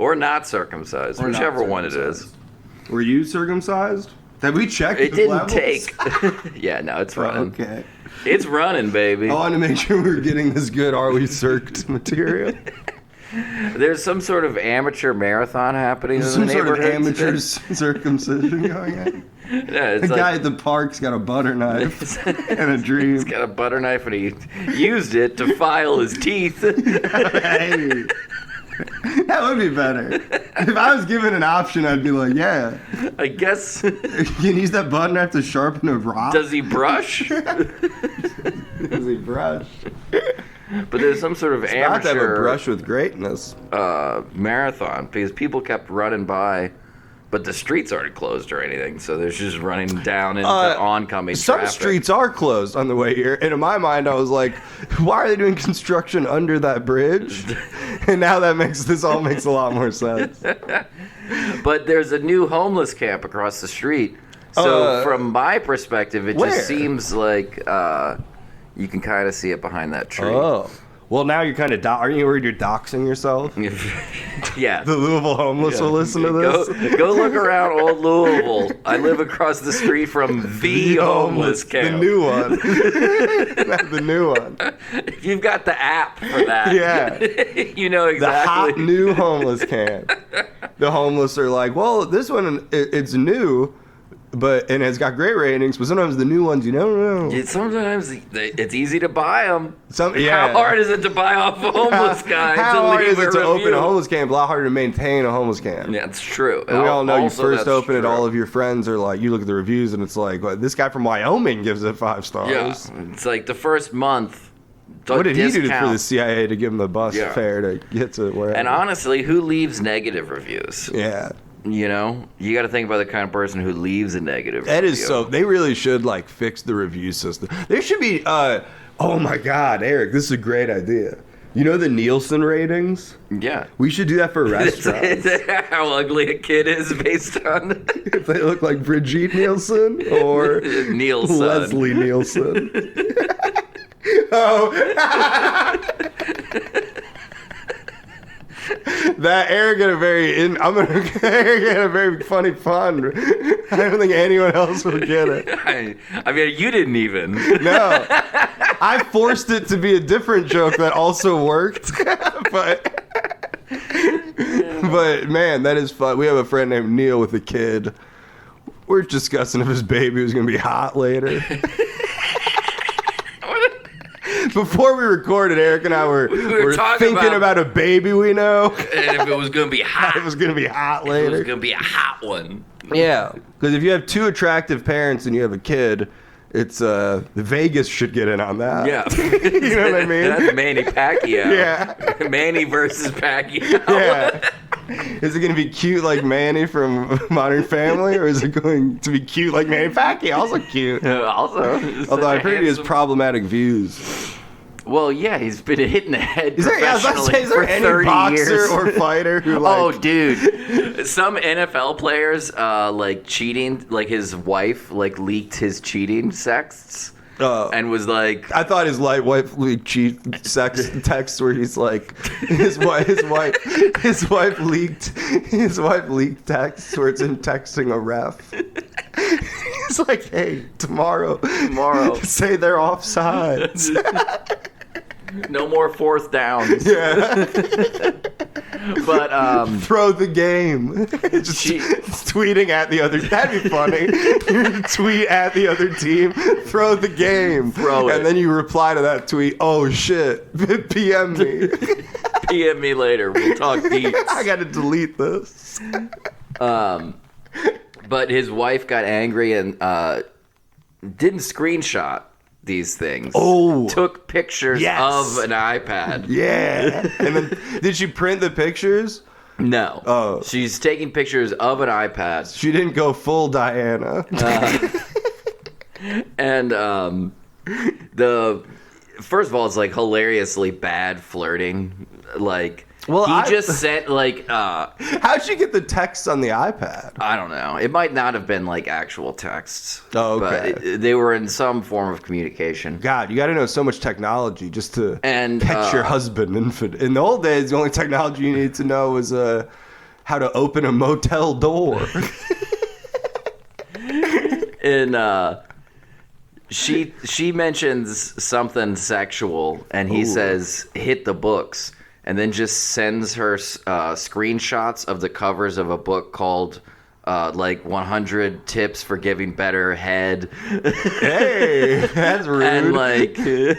Or not circumcised, Or not whichever one it circumcised. is. Were you circumcised? Have we checked It the didn't levels? take. Yeah, no, it's running. Okay. It's running, baby. I want to make sure we're getting this good Are We Circed material. There's some sort of amateur marathon happening in the Some sort of neighborhood amateur today. circumcision going on. Yeah, it's The like, guy at the park's got a butter knife and a dream. he's got a butter knife and he used it to file his teeth. Hey. That would be better. If I was given an option, I'd be like, yeah. I guess. You can use that butter knife to sharpen a rock. Does he brush? Does he brush? But there's some sort of Not to have a amateur brush with greatness. marathon because people kept running by, but the streets aren't closed or anything, so they're just running down into oncoming Some traffic. streets are closed on the way here, and in my mind, I was like, "Why are they doing construction under that bridge?" And now that makes a lot more sense. But there's a new homeless camp across the street. So from my perspective, it where? just seems like you can kind of see it behind that tree. Oh, well, now you're kind of aren't you worried you're doxing yourself? Yeah. The Louisville homeless will listen to this. Go look around old Louisville. I live across the street from the homeless camp. The new one. Not the new one. If you've got the app for that, Yeah. you know The exactly. hot new homeless camp. The homeless are like, well, this one, it's new, and it's got great ratings, but sometimes the new ones, you don't know. Sometimes it's easy to buy them. Yeah. How hard is it to buy off a homeless guy? How to hard leave is it a to open review? a homeless camp? A lot harder to maintain a homeless camp. Yeah, it's true. And we all know you Also, first that's open it, true. all of your friends are like, you look at the reviews and it's like, well, this guy from Wyoming gives it 5 stars. Yeah, it's like the first month. What did he do for discount. the CIA to give him the bus Yeah. fare to get to wherever? And honestly, who leaves negative reviews? Yeah. You know, you got to think about the kind of person who leaves a negative That review. is so. They really should like fix the review system. There should be. Oh my God, Eric, this is a great idea. You know the Nielsen ratings? Yeah. We should do that for restaurants. How ugly a kid is based on If they look like Brigitte Nielsen or Nielsen. Leslie Nielsen. Oh. That Eric had a very funny pun. I don't think anyone else will get it. I mean, you didn't even. No, I forced it to be a different joke that also worked, but man, that is fun. We have a friend named Neil with a kid. We're discussing if his baby was gonna be hot later. Before we recorded, Eric and I were thinking about a baby we know. And if it was going to be hot. It was going to be hot It later. was going to be a hot one. Yeah, because if you have 2 attractive parents and you have a kid, it's Vegas should get in on that. Yeah. You know what I mean? That's Manny Pacquiao. Yeah. Manny versus Pacquiao. Yeah. Is it going to be cute like Manny from Modern Family, or is it going to be cute like Manny Pacquiao? Also cute. Also. Although I've heard he has handsome- problematic views. Well, yeah, he's been hitting the head Is professionally there for any 30 boxer years. or fighter who like... Oh, dude. Some NFL players, like, cheating, like, his wife, like, leaked his cheating texts and was like... I thought his wife leaked sex texts where he's like... His wife leaked texts where it's him texting a ref. He's like, hey, tomorrow, say they're offsides. No more 4th downs. Yeah. But, Throw the game. Just tweeting at the other. That'd be funny. You tweet at the other team. Throw the game. Throw it. And then you reply to that tweet. Oh shit. PM me. PM me later. We'll talk deets. I gotta delete this. But his wife got angry and didn't screenshot these things. Oh. Took pictures Yes. of an iPad. Yeah. And then did she print the pictures? No. Oh. She's taking pictures of an iPad. She didn't go full Diana. And the first of all, it's like hilariously bad flirting. Like he just sent like How'd she get the text on the iPad? I don't know. It might not have been like actual texts. Oh, okay. But they were in some form of communication. God, you got to know so much technology just to And catch your husband. In the old days, the only technology you needed to know was how to open a motel door. And she mentions something sexual, and he says, hit the books, and then just sends her screenshots of the covers of a book called 100 Tips for Giving Better Head. Hey, that's rude. And like, she's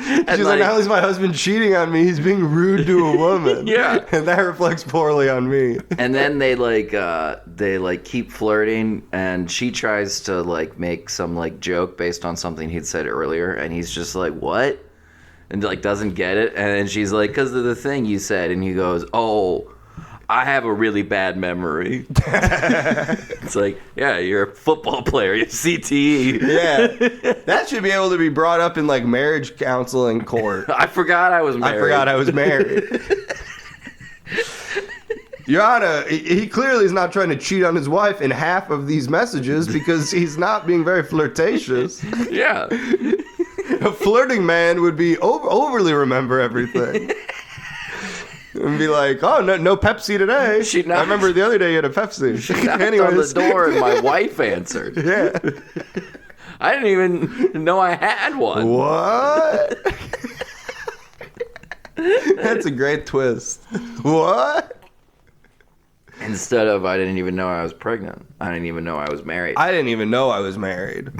like, not only is my husband cheating on me, he's being rude to a woman. Yeah, and that reflects poorly on me. And then they keep flirting, and she tries to like make some like joke based on something he'd said earlier, and he's just like, what? And like doesn't get it, and then she's like, because of the thing you said, and he goes, oh, I have a really bad memory. It's like, yeah, you're a football player. You have CTE. Yeah. That should be able to be brought up in, like, marriage counseling court. I forgot I was married. Your Honor, he clearly is not trying to cheat on his wife in half of these messages because he's not being very flirtatious. Yeah. A flirting man would be overly remember everything. And be like, oh, no Pepsi today. I remember the other day you had a Pepsi. She knocked on the door and my wife answered. Yeah. I didn't even know I had one. What? That's a great twist. What? Instead of, I didn't even know I was pregnant. I didn't even know I was married. I didn't even know I was married.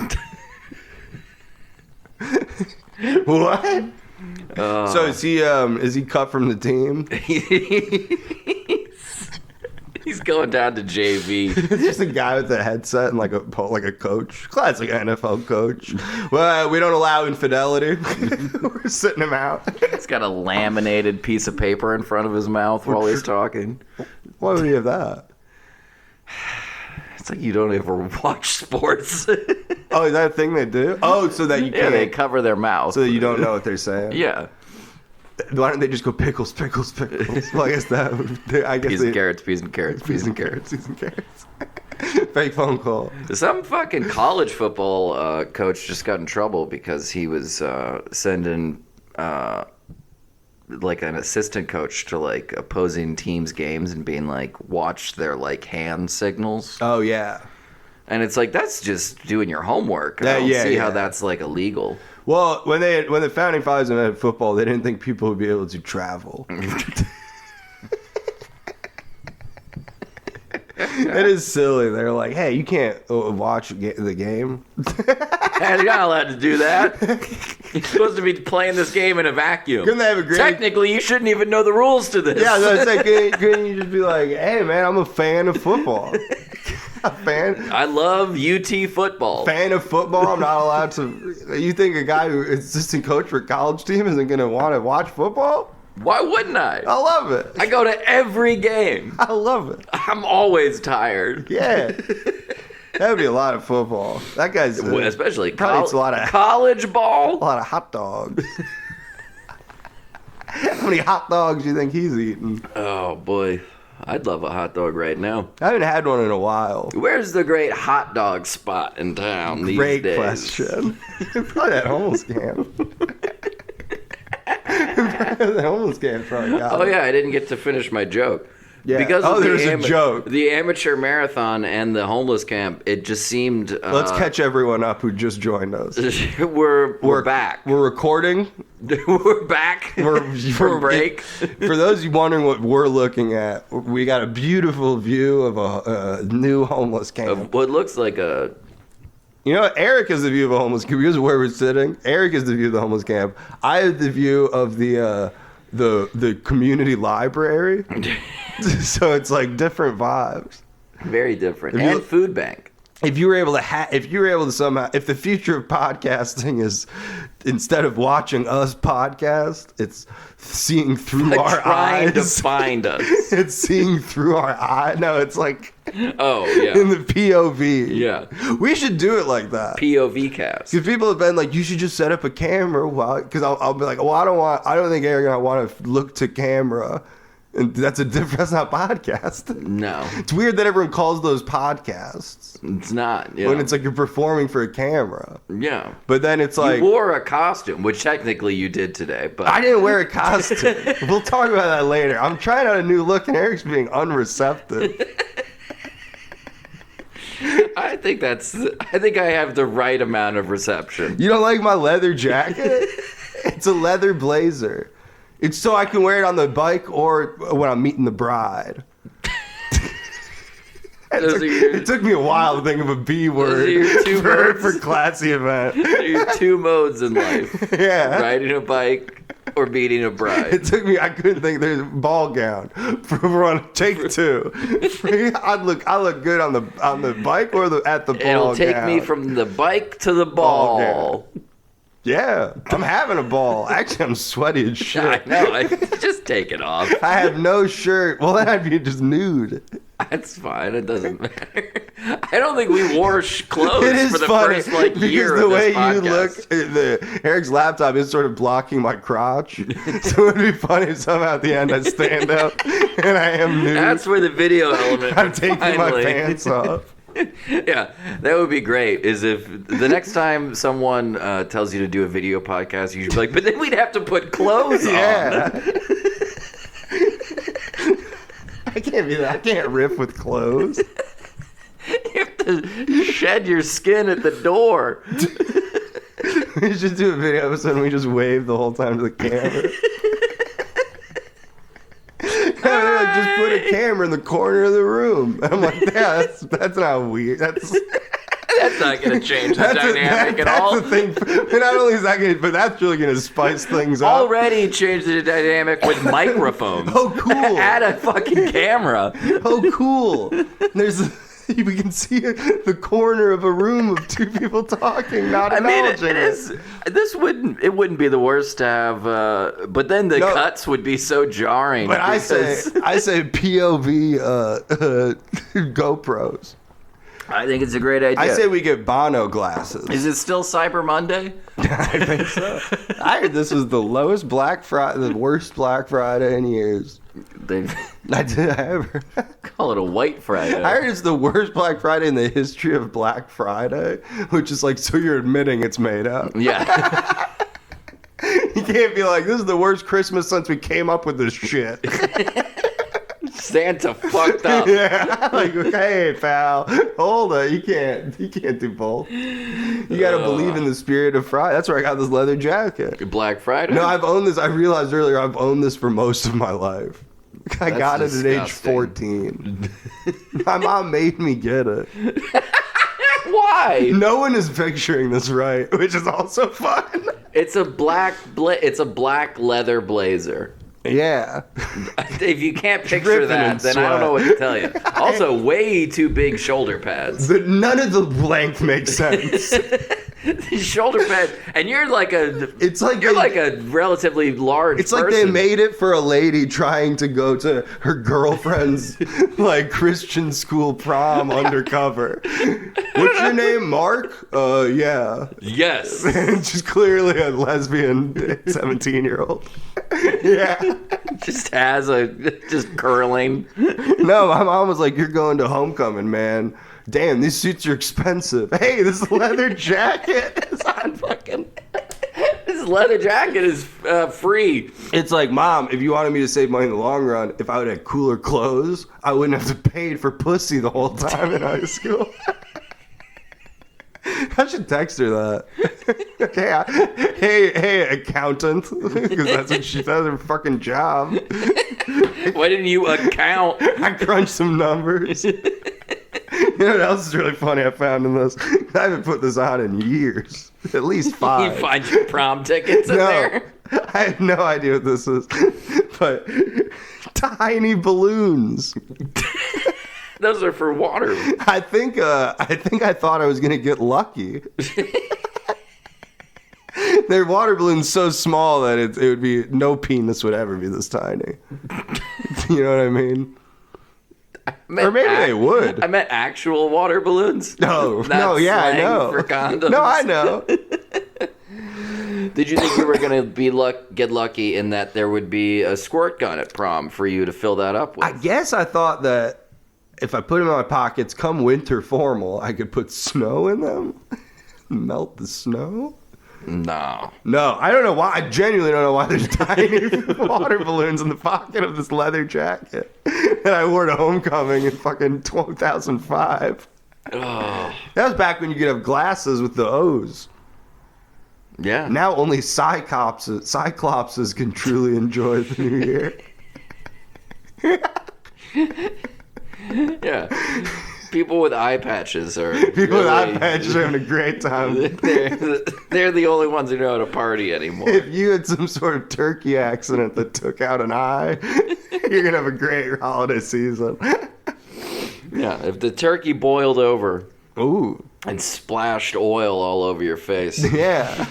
What? So is he cut from the team? He's going down to JV. It's just a guy with a headset and like a coach, classic NFL coach. Well, we don't allow infidelity. We're sitting him out. He's got a laminated piece of paper in front of his mouth while he's talking. Why would he have that? It's like you don't ever watch sports. Oh, is that a thing they do? Oh, so that you can't. Yeah, they cover their mouth. So that you don't know what they're saying? Yeah. Why don't they just go pickles? Well, I guess peas and carrots, peas and carrots, peas and carrots. Peas and carrots. Fake phone call. Some fucking college football coach just got in trouble because he was sending like an assistant coach to like opposing teams' games and being like, watch their like hand signals. Oh yeah. And it's like, that's just doing your homework. I don't see how that's like illegal. Well, when the founding fathers invented football, they didn't think people would be able to travel. It is silly. They're like, hey, you can't watch the game. You're not allowed to do that. You're supposed to be playing this game in a vacuum. Couldn't they have a great... Technically, you shouldn't even know the rules to this. Yeah, so it's like, couldn't you just be like, hey, man, I'm a fan of football. A fan? I love UT football. Fan of football? I'm not allowed to... You think a guy who is assistant coach for a college team isn't going to want to watch football? Why wouldn't I? I love it. I go to every game. I love it. I'm always tired. Yeah. That would be a lot of football. That guy's... especially probably eats a lot of college ball. A lot of hot dogs. How many hot dogs do you think he's eating? Oh, boy. I'd love a hot dog right now. I haven't had one in a while. Where's the great hot dog spot in town these days? Great question. Probably that homeless camp. The homeless camp probably got yeah, I didn't get to finish my joke. Yeah. Because there's a joke. The amateur marathon and the homeless camp, it just seemed... Let's catch everyone up who just joined us. We're back. We're recording. We're back. We're break. For those of you wondering what we're looking at, we got a beautiful view of a new homeless camp. Of what looks like a... You know, Eric has the view of a homeless camp. Because of where we're sitting, Eric has the view of the homeless camp. I have the view of the community library. So it's like different vibes. Very different. And food bank. If you were able to somehow, if the future of podcasting is, instead of watching us podcast, it's seeing through our eyes. Trying to find us. It's seeing through our eye. No, it's like... Oh, yeah. In the POV. Yeah. We should do it like that. POV cast. Because people have been like, you should just set up a camera. Because I'll be like, well, I don't think Eric and I want to look to camera And that's not podcast. No. It's weird that everyone calls those podcasts. It's not. Yeah. When it's like you're performing for a camera. Yeah. But then it's like... You wore a costume, which technically you did today, but... I didn't wear a costume. We'll talk about that later. I'm trying out a new look, and Eric's being unreceptive. I think I have the right amount of reception. You don't like my leather jacket? It's a leather blazer. It's so I can wear it on the bike or when I'm meeting the bride. It took me a while to think of a B word for classy event. Your two modes in life. Yeah. Riding a bike or beating a bride. It took me, I couldn't think, there's a ball gown. For on take two. I look good on the bike or at the ball gown. It'll take me from the bike to the ball. Yeah, I'm having a ball. Actually, I'm sweaty as shit. I know. Just take it off. I have no shirt. Well, then I'd be just nude. That's fine. It doesn't matter. I don't think we wore clothes for the funny first year because the of way this podcast. you look, Eric's laptop is sort of blocking my crotch. So it'd be funny if somehow at the end I stand up and I am nude. That's where the video element. I'm taking my pants off. Yeah, that would be great. Is if the next time someone tells you to do a video podcast, you should be like, but then we'd have to put clothes on. I can't be that. I can't riff with clothes. You have to shed your skin at the door. We should do a video episode and we just wave the whole time to the camera. Like, just put a camera in the corner of the room. I'm like, yeah, that's not weird. That's not going to change the dynamic at all. That's the thing. Not only is that going to, but that's really going to spice things up. Already changed the dynamic with microphones. Oh, cool. Add a fucking camera. Oh, cool. We can see the corner of a room of two people talking, not acknowledging it wouldn't be the worst to have, but then the cuts would be so jarring. But I say POV GoPros. I think it's a great idea. I say we get Bono glasses. Is it still Cyber Monday? I think so. I heard this was the worst Black Friday in years. I ever call it a White Friday. I heard it's the worst Black Friday in the history of Black Friday, which is like, so you're admitting it's made up. Yeah. You can't be like, this is the worst Christmas since we came up with this shit. Santa fucked up. Yeah, like, hey, pal, hold it. You can't do both. You gotta believe in the spirit of Friday. That's where I got this leather jacket. Black Friday? No, I've owned this. I realized earlier I've owned this for most of my life. I got it at age 14. My mom made me get it. Why? No one is picturing this right, which is also fun. It's a black leather blazer. Yeah. If you can't picture that, then I don't know what to tell you. Also, way too big shoulder pads. None of the blank makes sense. Shoulder pads, and you're like a relatively large. It's like they made it for a lady trying to go to her girlfriend's like Christian school prom undercover. What's your name, Mark? Yeah. Yes. Just clearly a lesbian 17-year-old. Yeah. Just curling. No, my mom was like, "You're going to homecoming, man. Damn, these suits are expensive. Hey, this leather jacket is on fucking." This leather jacket is free. It's like, Mom, if you wanted me to save money in the long run, if I would have cooler clothes, I wouldn't have to pay for pussy the whole time in high school. I should text her that. Hey, accountant, because that's what she does, her fucking job. Why didn't you account? I crunched some numbers. You know what else is really funny I found in this? I haven't put this on in years. At least 5. You find your prom tickets in there? I have no idea what this is. But tiny balloons. Those are for water. I think I thought I was gonna get lucky. Their water balloon's so small that it would be, no penis would ever be this tiny. You know what I mean? Or maybe they would. I meant actual water balloons. No, yeah, I know. For condoms. No, I know. Did you think you were gonna get lucky in that there would be a squirt gun at prom for you to fill that up with? I guess I thought that if I put them in my pockets, come winter formal, I could put snow in them, melt the snow. No, I don't know why. I genuinely don't know why there's tiny water balloons in the pocket of this leather jacket that I wore to homecoming in fucking 2005. oh, That was back when you could have glasses with the O's. yeah. Now only cyclopses can truly enjoy the new year. Yeah. People with eye patches are People with eye patches are having a great time. They're the only ones who know how to party anymore. If you had some sort of turkey accident that took out an eye, you're going to have a great holiday season. Yeah, if the turkey boiled over Ooh. and splashed oil all over your face. Yeah.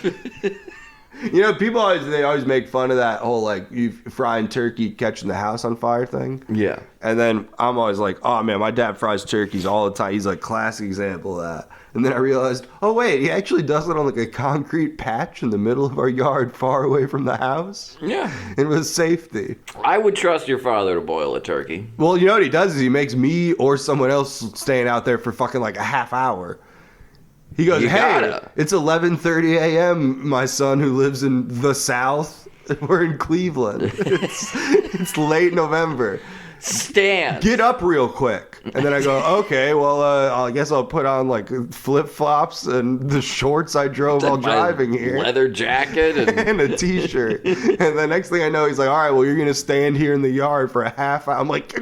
You know, people always make fun of that whole, like, you frying turkey, catching the house on fire thing. Yeah. And then I'm always like, oh, man, my dad fries turkeys all the time. He's like, classic example of that. And then I realized, oh, wait, he actually does it on, like, a concrete patch in the middle of our yard far away from the house. Yeah. And with safety. I would trust your father to boil a turkey. Well, you know what he does is he makes me or someone else staying out there for fucking, like, a half hour. He goes, You hey, gotta. it's 11:30 a.m., my son who lives in the South. We're in Cleveland. It's late November. Stan. Get up real quick. And then I go, okay, well, I guess I'll put on, like, flip-flops and the shorts I drove while My driving here. Leather jacket and And a t-shirt. And the next thing I know, he's like, all right, well, you're going to stand here in the yard for a half hour. I'm like...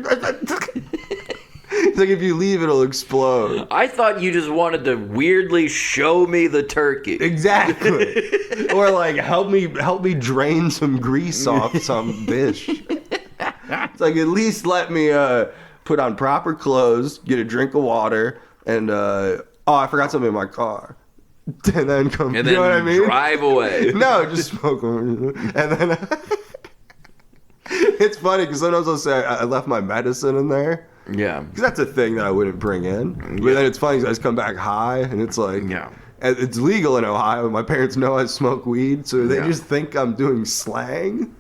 It's like if you leave, it'll explode. I thought you just wanted to weirdly show me the turkey. Exactly. Or like help me drain some grease off some dish. It's like at least let me put on proper clothes, get a drink of water, and I forgot something in my car. And then come, And you know what I then mean? drive away. No, just smoke them. And then it's funny because sometimes I'll say I left my medicine in there. Yeah. Because that's a thing that I wouldn't bring in. But then it's funny because I just come back high, and it's like, Yeah. it's legal in Ohio. My parents know I smoke weed, so they Yeah. just think I'm doing slang.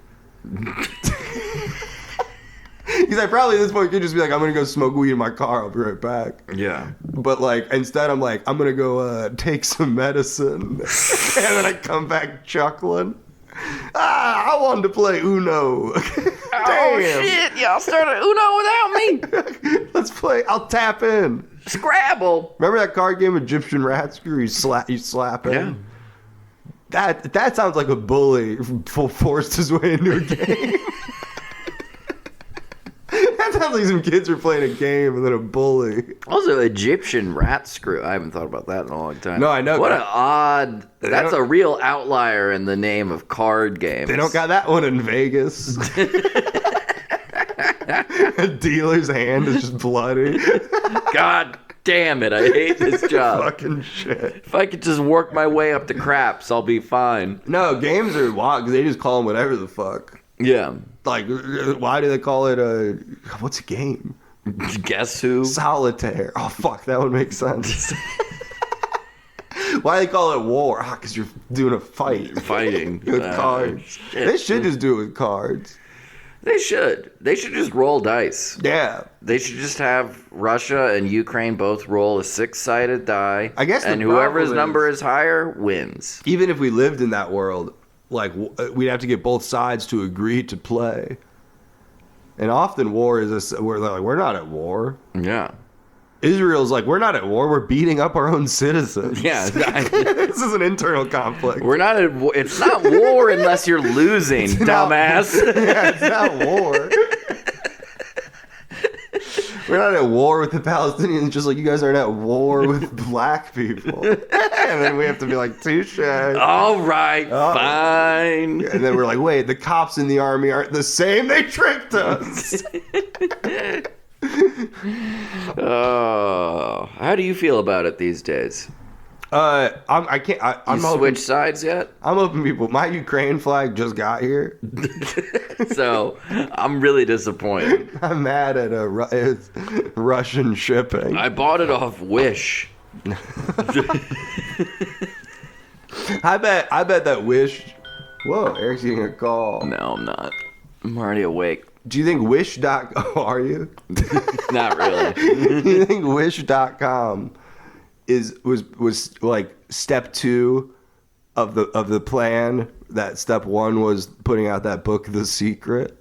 Because I probably at this point could just be like, I'm going to go smoke weed in my car. I'll be right back. Yeah. But like, instead I'm like, I'm going to go take some medicine. And then I come back chuckling. I wanted to play Uno. Oh shit! Y'all started Uno without me. Let's play. I'll tap in. Scrabble. Remember that card game Egyptian Rat Screw? You slap in. Yeah. That sounds like a bully forced his way into a game. That sounds like some kids are playing a game and then a bully. Also, Egyptian rat screw. I haven't thought about that in a long time. No, I know. What an odd. That's don't- a real outlier in the name of card games. They don't got that one in Vegas. A dealer's hand is just bloody. God damn it! I hate this job. Fucking shit. If I could just work my way up to craps, I'll be fine. No, games are wild because they just call them whatever the fuck. Yeah. Like, why do they call it what's a game? Guess who? Solitaire. Oh, fuck, that would make sense. Why do they call it war? Because you're doing a fight. Fighting. With cards. Shit. They should just do it with cards. They should. They should just roll dice. Yeah. They should just have Russia and Ukraine both roll a 6-sided die. I guess the and whoever's problem number is higher wins. Even if we lived in that world, like, we'd have to get both sides to agree to play. And often war is we're not at war. Yeah. Israel's like, we're not at war. We're beating up our own citizens. Yeah. This is an internal conflict. We're not at war. It's not war unless you're losing, dumbass. Yeah, it's not war. We're not at war with the Palestinians, just like you guys aren't at war with black people. And then we have to be like, touche. All right, fine. And then we're like, wait, the cops in the army aren't the same. They tricked us. Oh, how do you feel about it these days? I'm You hoping, switch sides yet? I'm hoping people. My Ukraine flag just got here. So I'm really disappointed. I'm mad at it's Russian shipping. I bought it off Wish. I bet that Wish. Whoa, Eric's getting a call. No, I'm not. I'm already awake. Do you think are you? Not really. Do you think Wish.com was like step 2 of the plan? That step 1 was putting out that book, The Secret.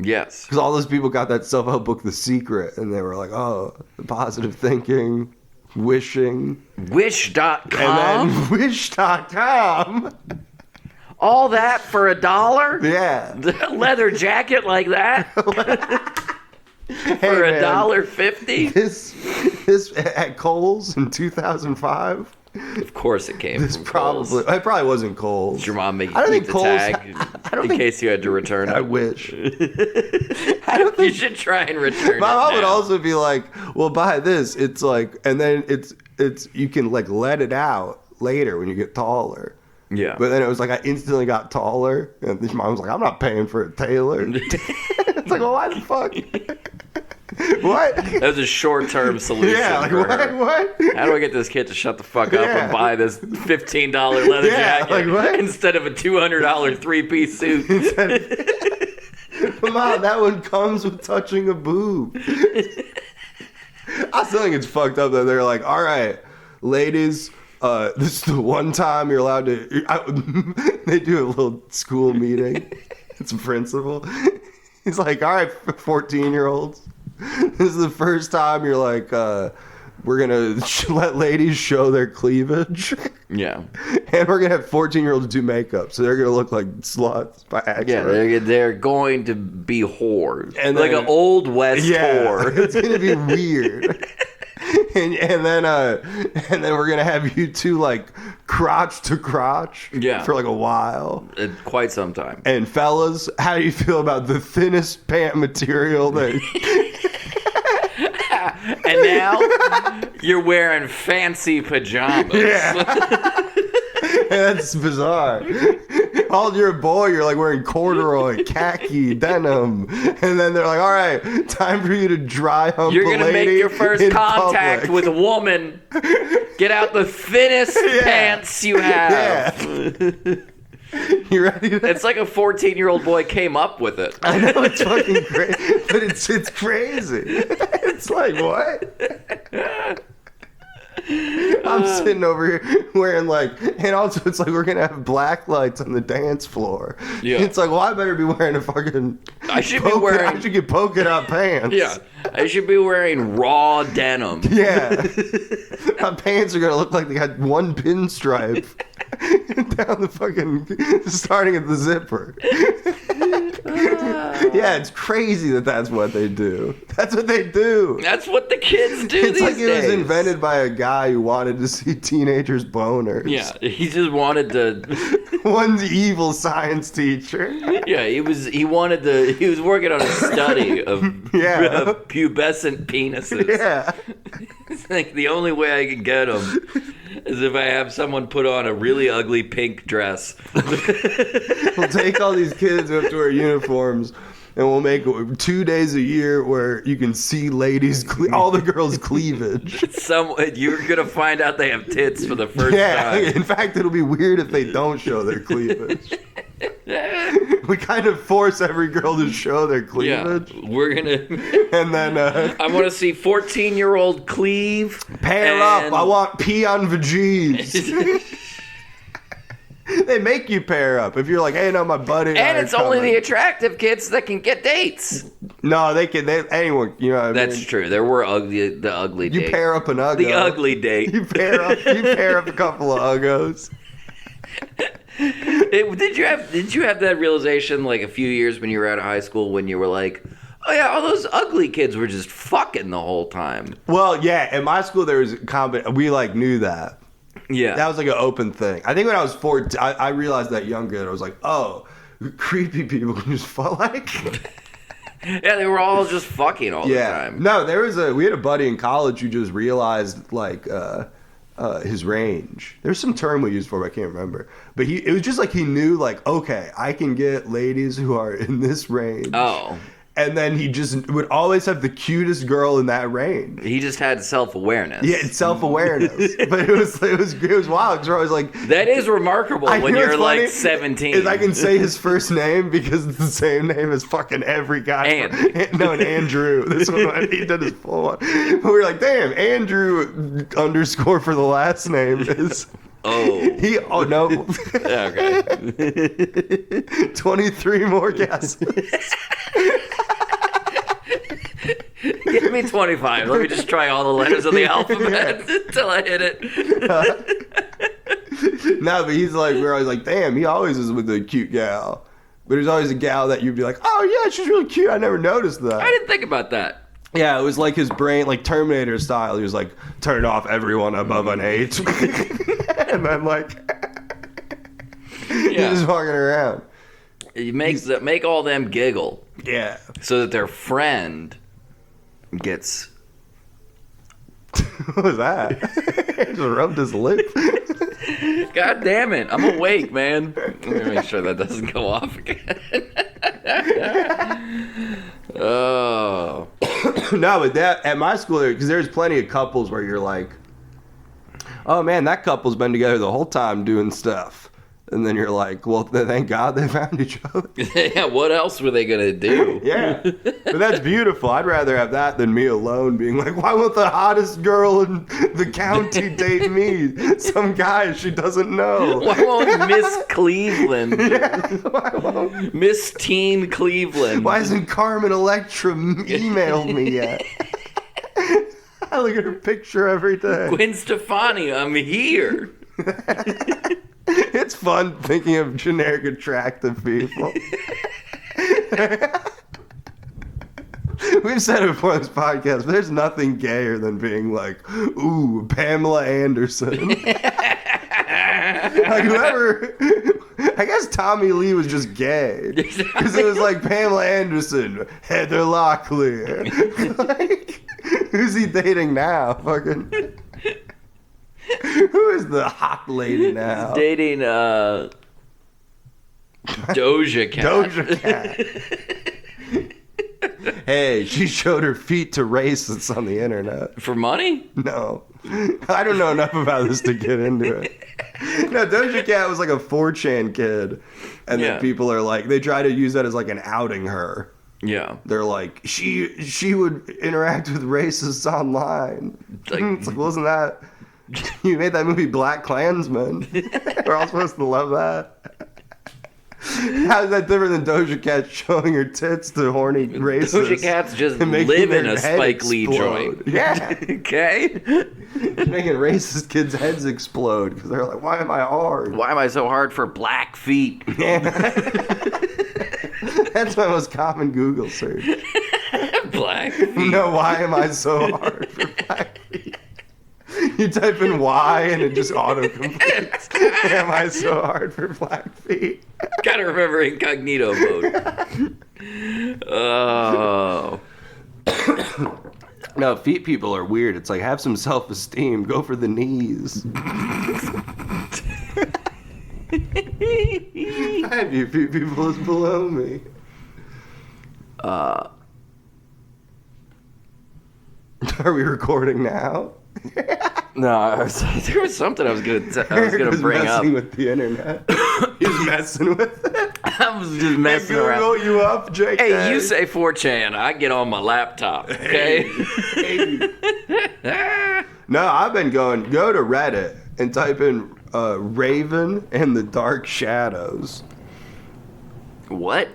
Yes. Because all those people got that self-help book, The Secret, and they were like, oh, positive thinking, wishing. Wish.com? And then Wish.com. All that for $1? Yeah. A leather jacket like that? For $1.50? This at Kohl's in 2005. Of course it came from Kohl's. It probably wasn't Kohl's. Did your mom make I don't you think keep the Kohl's. tag in case you had to return it? I wish. You should try and return it. My mom would now. also be like, "Well, buy this. It's like, and then it's you can like let it out later when you get taller." Yeah. But then it was like I instantly got taller, and this mom was like, "I'm not paying for a tailor." It's like, well, why the fuck? What? That was a short-term solution. Yeah, like for her. what? How do I get this kid to shut the fuck up and buy this $15 leather Yeah, jacket like what? instead of a $200 three-piece suit? Mom, that one comes with touching a boob. I still think it's fucked up that they're like, all right, ladies, this is the one time you're allowed to. They do a little school meeting. It's a principal. He's like, all right, 14-year-olds. This is the first time you're like, we're going to let ladies show their cleavage. Yeah. And we're going to have 14-year-olds do makeup. So they're going to look like sluts by accident. Yeah, they're going to be whores. And like then- an Old West Yeah, whore. it's going to be weird. And then we're gonna have you two like crotch to crotch for like a while. Quite some time. And fellas, how do you feel about the thinnest pant material that And now you're wearing fancy pajamas. Yeah. That's bizarre. All you're a boy, you're like wearing corduroy, khaki, denim, and then they're like, "All right, time for you to dry hump." You're a gonna lady make your first in contact public." with a woman. Get out the thinnest pants you have. Yeah. You ready? It's like a 14-year-old boy came up with it. I know it's fucking great, but it's crazy. It's like what? I'm sitting over here wearing like, and also it's like we're gonna have black lights on the dance floor. Yeah. It's like, well, I better be wearing a fucking. I should be wearing. I should get polka dot pants. Yeah, I should be wearing raw denim. Yeah. My pants are gonna look like they got one pinstripe down the fucking, starting at the zipper. Yeah, it's crazy that that's what they do. That's what they do. That's what the kids do It's these like days. it was invented by a guy who wanted to see teenagers' boners. Yeah, he just wanted to. One evil science teacher. Yeah, he was working on a study of pubescent penises. Yeah. It's like the only way I can get them is if I have someone put on a really ugly pink dress. We'll take all these kids who have to wear uniforms and we'll make 2 days a year where you can see ladies, all the girls' cleavage. You're gonna find out they have tits for the first Yeah, time. in fact, it'll be weird if they don't show their cleavage. We kind of force every girl to show their cleavage. Yeah, we're gonna. And then I want to see 14-year-old cleave. Pair up. I want pee on vajees. They make you pair up. If you're like, hey, no, my buddy. And it's only the attractive kids that can get dates. No, they can. Anyone. You know what I That's mean? true. There were the ugly You dates. pair up an uggo. The ugly date. You pair up a couple of uggos. Did you have that realization like a few years when you were out of high school when you were like, oh yeah, all those ugly kids were just fucking the whole time? Well, yeah. In my school, there was we like knew that. Yeah. That was like an open thing. I think when I was 14, I realized that younger. I was like, oh, creepy people can just fuck like. Yeah, they were all just fucking all the time. No, we had a buddy in college who just realized like his range. There's some term we used for it, I can't remember. But it was just like he knew like, okay, I can get ladies who are in this range. Oh. And then he just would always have the cutest girl in that range. He just had self-awareness. Yeah, it's self-awareness. But it was wild because we're always like, that is remarkable when you're like 17. Is I can say his first name because it's the same name as fucking every guy. No, and Andrew. This one he did his full one. But we were like, damn, Andrew underscore for the last name is. Oh no. Okay. 23 more guesses. Give me 25. Let me just try all the letters of the alphabet until I hit it. No, but he's like, we're always like, damn, he always is with a cute gal. But there's always a gal that you'd be like, oh yeah, she's really cute. I never noticed that. I didn't think about that. Yeah, it was like his brain, like Terminator style. He was like, turn off everyone above an 8. And then like, he's just walking around. It makes make all them giggle. Yeah. So that their friend gets. What was that? He just rubbed his lip. God damn it! I'm awake, man. Let me make sure that doesn't go off again. Oh. No, but that at my school, because there's plenty of couples where you're like, oh man, that couple's been together the whole time doing stuff. And then you're like, well, thank God they found each other. Yeah, what else were they going to do? Yeah. But that's beautiful. I'd rather have that than me alone being like, why won't the hottest girl in the county date me? Some guy she doesn't know. Why won't Miss Cleveland? Yeah, why won't... Miss Teen Cleveland. Why hasn't Carmen Electra emailed me yet? I look at her picture every day. Gwen Stefani, I'm here. It's fun thinking of generic attractive people. We've said it before on this podcast, but there's nothing gayer than being like, ooh, Pamela Anderson. Like whoever, I guess Tommy Lee was just gay. Because it was like Pamela Anderson, Heather Locklear. Like, who's he dating now? Fucking... Who is the hot lady now? He's dating Doja Cat. Doja Cat. Hey, she showed her feet to racists on the internet. For money? No. I don't know enough about this to get into it. No, Doja Cat was like a 4chan kid. And then people are like, they try to use that as like an outing her. Yeah. They're like, she would interact with racists online. It's like, wasn't that... You made that movie Black Klansman. We're all supposed to love that. How's that different than Doja Cat showing her tits to horny racists? Doja Cat's just live in a Spike Lee joint. Yeah. Okay. Making racist kids' heads explode because they're like, why am I hard? Why am I so hard for black feet? Yeah. That's my most common Google search. Black feet. No, why am I so hard for black feet? You type in Y and it just auto-completes. Am I so hard for black feet? Gotta remember incognito mode. Oh. No, feet people are weird. It's like, have some self-esteem. Go for the knees. I view feet people as below me. Are we recording now? No, there was something I was gonna bring up. Messing with the internet. He's messing with it. I was just messing around. Google you up, JK. Hey, you say 4chan, I get on my laptop. Okay. Hey. No, I've been go to Reddit and type in Raven and the Dark Shadows. What?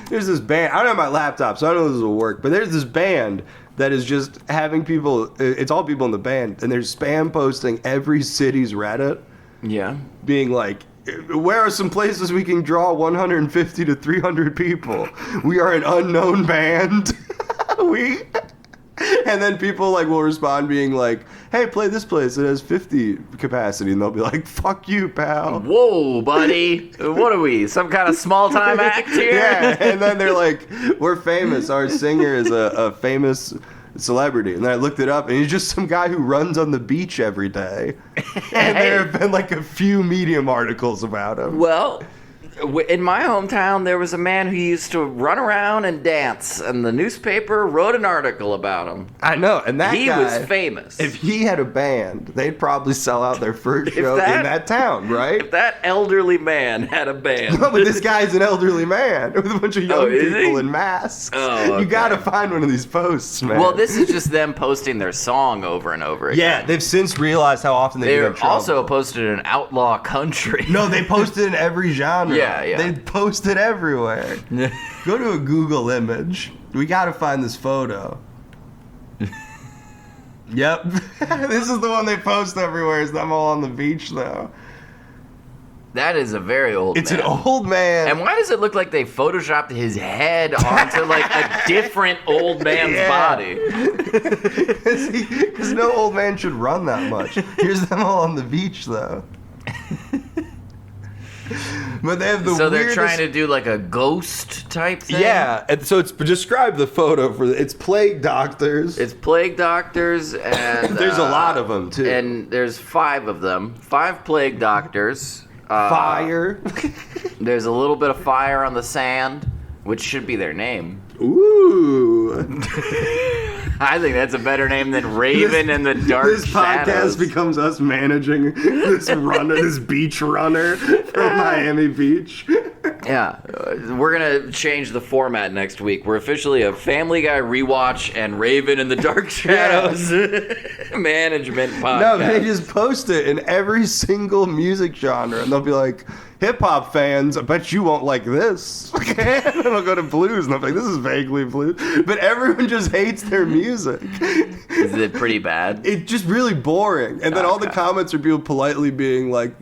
There's this band. I don't have my laptop, so I don't know if this will work. But there's this band that is just having people. It's all people in the band, and they're spam posting every city's Reddit. Yeah. Being like, where are some places we can draw 150 to 300 people? We are an unknown band. And then people like will respond being like, hey, play this place. It has 50 capacity. And they'll be like, fuck you, pal. Whoa, buddy. What are we? Some kind of small time act here? Yeah. And then they're like, we're famous. Our singer is a famous celebrity. And then I looked it up and he's just some guy who runs on the beach every day. And there have been like a few Medium articles about him. Well, In my hometown, there was a man who used to run around and dance, and the newspaper wrote an article about him. I know, and that He guy, was famous. If he had a band, they'd probably sell out their first show in that town, right? If that elderly man had a band. No, but this guy's an elderly man with a bunch of young is people he? in masks. Oh, okay. You gotta find one of these posts, man. Well, this is just them posting their song over and over again. yeah, they've since realized how often they They get trouble. also posted an outlaw country. No, they posted in every genre. Yeah. They posted everywhere. Go to a Google image. We gotta find this photo. Yep. This is the one they post everywhere. Is them all on the beach, though. That is a very old It's man. an old man. And why does it look like they photoshopped his head onto like a different old man's body? Because no old man should run that much. Here's them all on the beach, though. But they have the So they're weirdest... trying to do like a ghost type thing? Yeah, and so it's describe the photo for it's plague doctors. It's plague doctors and... There's a lot of them, too. And there's 5 of them. 5 plague doctors. Fire. There's a little bit of fire on the sand, which should be their name. Ooh. I think that's a better name than Raven and the Dark This podcast Shadows. becomes us managing this runner, this beach runner from Miami Beach. Yeah, we're gonna change the format next week. We're officially a Family Guy rewatch and Raven and the Dark Shadows management podcast. No, they just post it in every single music genre, and they'll be like, hip hop fans, I bet you won't like this. And I'll go to blues, and I'll be like, this is vaguely blues. But everyone just hates their music. Is it pretty bad? It's just really boring. And then all the comments are people politely being like,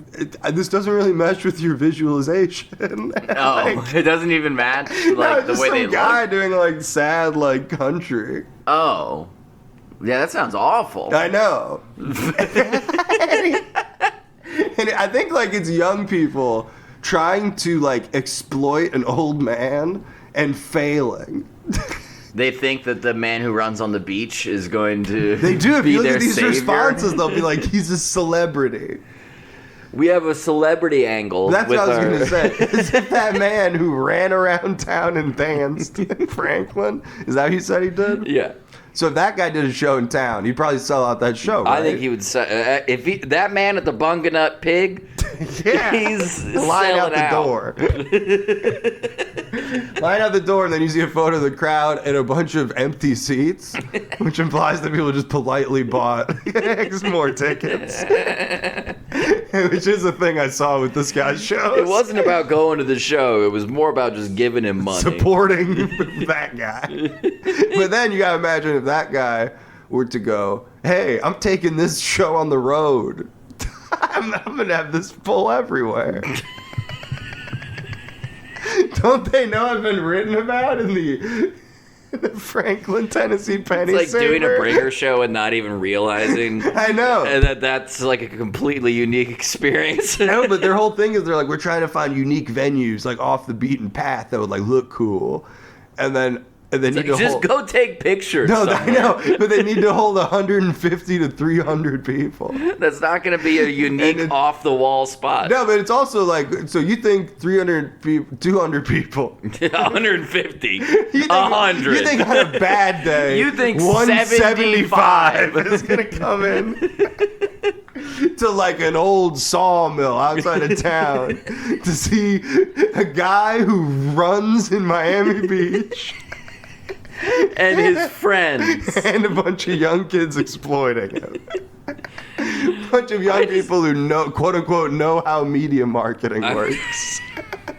this doesn't really mesh with your visualization. Oh, it doesn't even match like No, the just way some they guy look. doing like sad like country. Oh, yeah, that sounds awful. I know. And I think like it's young people trying to like exploit an old man and failing. They think that the man who runs on the beach is going to They do. If be you look their at these savior. responses, they'll be like, he's a celebrity. We have a celebrity angle. That's with what I was our... going to say. Is it that man who ran around town and danced in Franklin? Is that what you said he did? Yeah. So if that guy did a show in town, he'd probably sell out that show, right? I think he would. If that man at the Bunganut Pig, Yeah. he's Line selling out the door. Line out the door, and then you see a photo of the crowd and a bunch of empty seats, which implies that people just politely bought more tickets. Which is a thing I saw with this guy's shows. It wasn't about going to the show. It was more about just giving him money. Supporting that guy. But then you gotta imagine if that guy were to go, hey, I'm taking this show on the road. I'm gonna have this pull everywhere. Don't they know I've been written about in the Franklin, Tennessee penny It's like doing a saver? bringer show and not even realizing I know. and that's like a completely unique experience. No, but their whole thing is they're like, we're trying to find unique venues, like off the beaten path that would like look cool, and then need Like, to just hold. go take pictures. No, I somewhere. know, but they need to hold 150 to 300 people. That's not going to be a unique And off the wall spot. No, but it's also like, so you think 300 people, 200 people. 150. You think, 100. You think on a bad day, You think 175 75 is going to come in to like an old sawmill outside of town to see a guy who runs in Miami Beach and his friends. and a bunch of young kids exploiting him. A bunch of young people who know, quote unquote, know how media marketing works.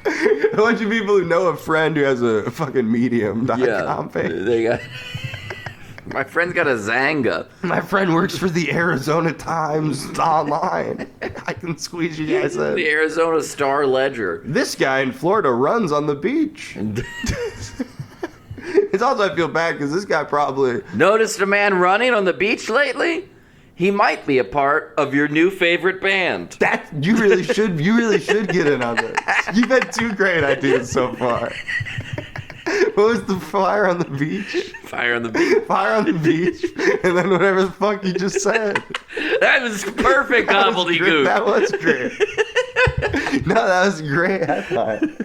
A bunch of people who know a friend who has a fucking medium.com page. They got. My friend's got a Zanga. My friend works for the Arizona Times online. I can squeeze you guys The in. Arizona Star Ledger. This guy in Florida runs on the beach. It's also, I feel bad because this guy probably... Noticed a man running on the beach lately? He might be a part of your new favorite band. That you really should get in on this. You've had 2 great ideas so far. What was the fire on the beach? Fire on the beach. Fire on the beach, and then whatever the fuck you just said. That was perfect gobbledygook. That was great. No, that was a great headline.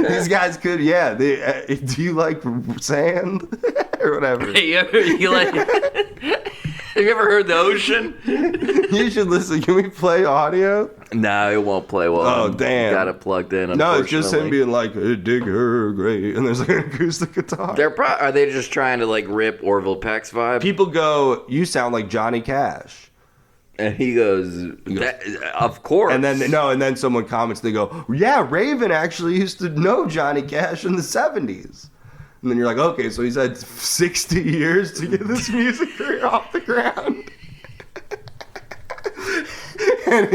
These guys could, yeah. Do you like sand or whatever? Hey, you like? Have you ever heard the ocean? You should listen. Can we play audio? No, it won't play well. Oh, damn. Got it plugged in. No, it's just him being like, hey, dig her great, and there's like an acoustic guitar. Are they just trying to like rip Orville Peck's vibe? People go, you sound like Johnny Cash. And he goes, of course. And then someone comments, they go, yeah, Raven actually used to know Johnny Cash in the 70s. And then you're like, okay, so he's had 60 years to get this music career off the ground. And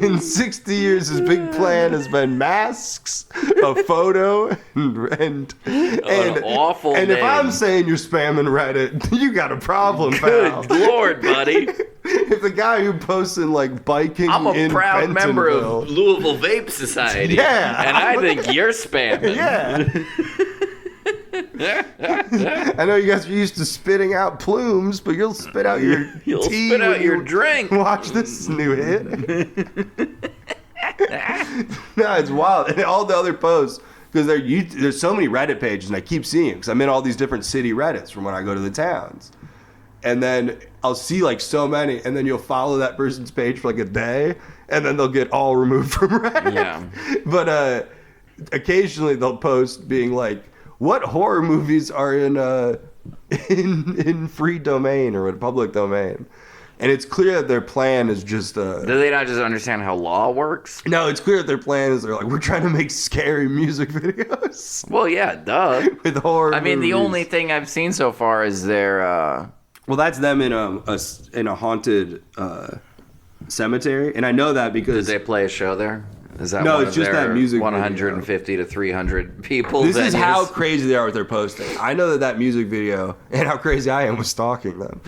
in 60 years, his big plan has been masks, a photo, and an awful And name. if I'm saying you're spamming Reddit, you got a problem, pal. Good Lord, buddy. If the guy who posts in like biking I'm a in proud member Bentonville- of Louisville Vape Society. Yeah. And I think you're spamming. Yeah. I know you guys are used to spitting out plumes, but you'll spit out your You'll tea spit out when your you drink. Watch this new hit. No, it's wild. And all the other posts, because there's so many Reddit pages, and I keep seeing it because I'm in all these different city Reddits from when I go to the towns. And then I'll see like so many, and then you'll follow that person's page for like a day, and then they'll get all removed from Reddit. Yeah. But occasionally they'll post being like, what horror movies are in free domain or public domain? And it's clear that their plan is just... Do they not just understand how law works? No, it's clear that their plan is they're like, we're trying to make scary music videos. Well, yeah, duh. With horror I mean, the movies. only thing I've seen so far is their... Well, that's them in a haunted cemetery. And I know that Did because... they play a show there? Is that No, one it's of just their that music 150 to 300 people? This is how venues? crazy they are with their posting. I know that music video, and how crazy I am with stalking them.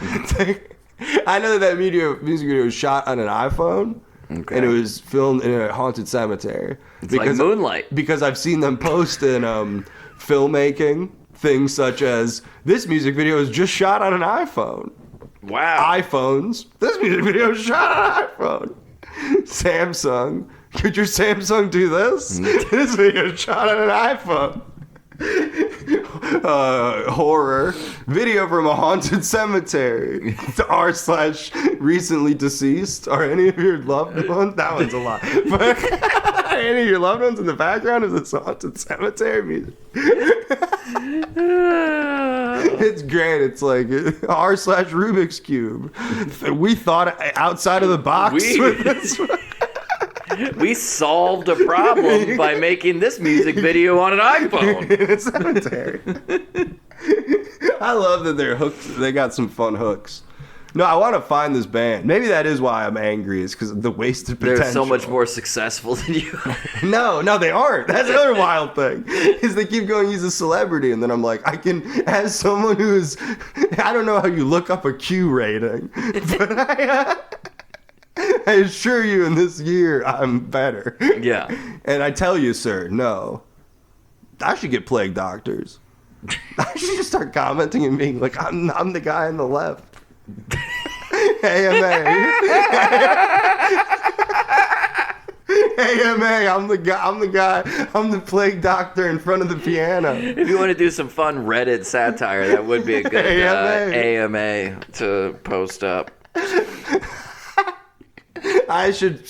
I know that music video was shot on an iPhone, Okay. and it was filmed in a haunted cemetery. It's like Moonlight. Because I've seen them post in filmmaking things such as, this music video is just shot on an iPhone. Wow. iPhones. This music video is shot on an iPhone. Samsung. Could your Samsung do this? This video is shot on an iPhone. Horror. Video from a haunted cemetery. r/recently deceased. Are any of your loved ones? That one's a lot. But are any of your loved ones in the background of this haunted cemetery music? It's great. It's like r/Rubik's Cube. We thought outside of the box with this one. We solved a problem by making this music video on an iPhone. In a cemetery. I love that they're hooked. They got some fun hooks. No, I want to find this band. Maybe that is why I'm angry. Is because of the wasted potential. They're so much more successful than you. No, they aren't. That's the other wild thing. Is they keep going, he's a celebrity, and then I'm like, I can, as someone who's, I don't know how you look up a Q rating, but I assure you in this year I'm better. Yeah. And I tell you, sir, no. I should get plague doctors. I should just start commenting and being like, I'm the guy on the left. AMA. AMA, I'm the guy. I'm the plague doctor in front of the piano. If you want to do some fun Reddit satire, that would be a good AMA to post up. I should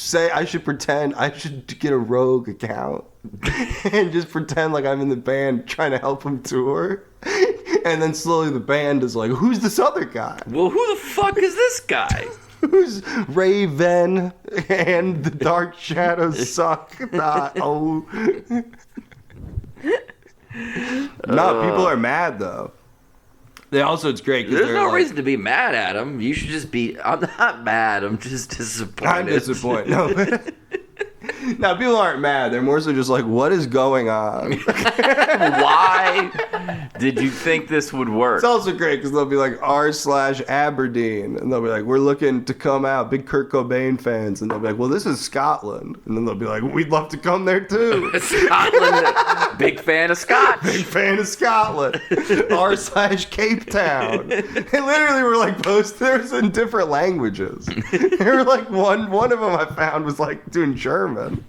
pretend I should get a rogue account and just pretend like I'm in the band trying to help him tour. And then slowly the band is like, who's this other guy? Well, who the fuck is this guy? Who's Raven and the Dark Shadows suck? No, people are mad though. It's great. There's no reason to be mad at him. You should just be. I'm not mad. I'm just disappointed. I'm disappointed. No, Now, people aren't mad. They're more so just like, what is going on? Why did you think this would work? It's also great because they'll be like r/Aberdeen, and they'll be like, we're looking to come out, big Kurt Cobain fans, and they'll be like, well, this is Scotland, and then they'll be like, we'd love to come there too. Scotland, big fan of Scotch. Big fan of Scotland. r/Cape Town. They literally were like posters in different languages. They were like one of them I found was like doing German.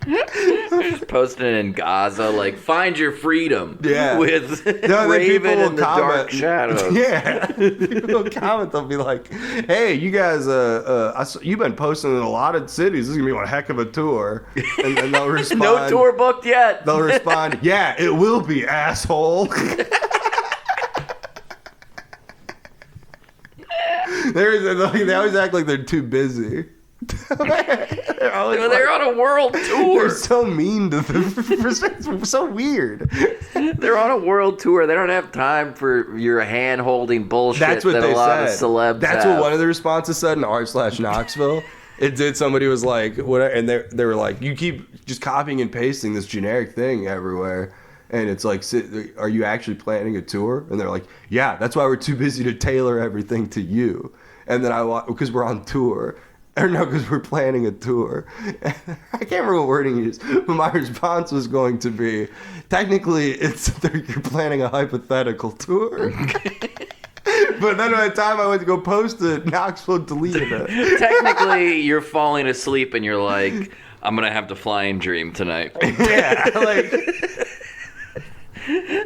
Just posting it in Gaza, like, find your freedom. Yeah. With No, Raven in the dark shadows. Yeah. People will comment, they'll be like, hey, you guys, you've been posting in a lot of cities. This is going to be one heck of a tour. And then they'll respond. No tour booked yet. They'll respond, yeah, it will be, asshole. They always act like they're too busy. they're on a world tour. They're so mean to them. It's so weird. They're on a world tour. They don't have time for your hand-holding bullshit. That's what that they a lot said. of celebs That's have. what one of the responses said in r/Knoxville. It did. Somebody was like, "What?" And they were like, "You keep just copying and pasting this generic thing everywhere." And it's like, are you actually planning a tour? And they're like, yeah, that's why we're too busy to tailor everything to you. And then because we're on tour. Or no, because we're planning a tour. I can't remember what wording you used, but my response was going to be, technically, you're planning a hypothetical tour. But then by the time I went to go post it, Knoxville deleted it. Technically, you're falling asleep and you're like, I'm going to have to fly and dream tonight. Yeah, like...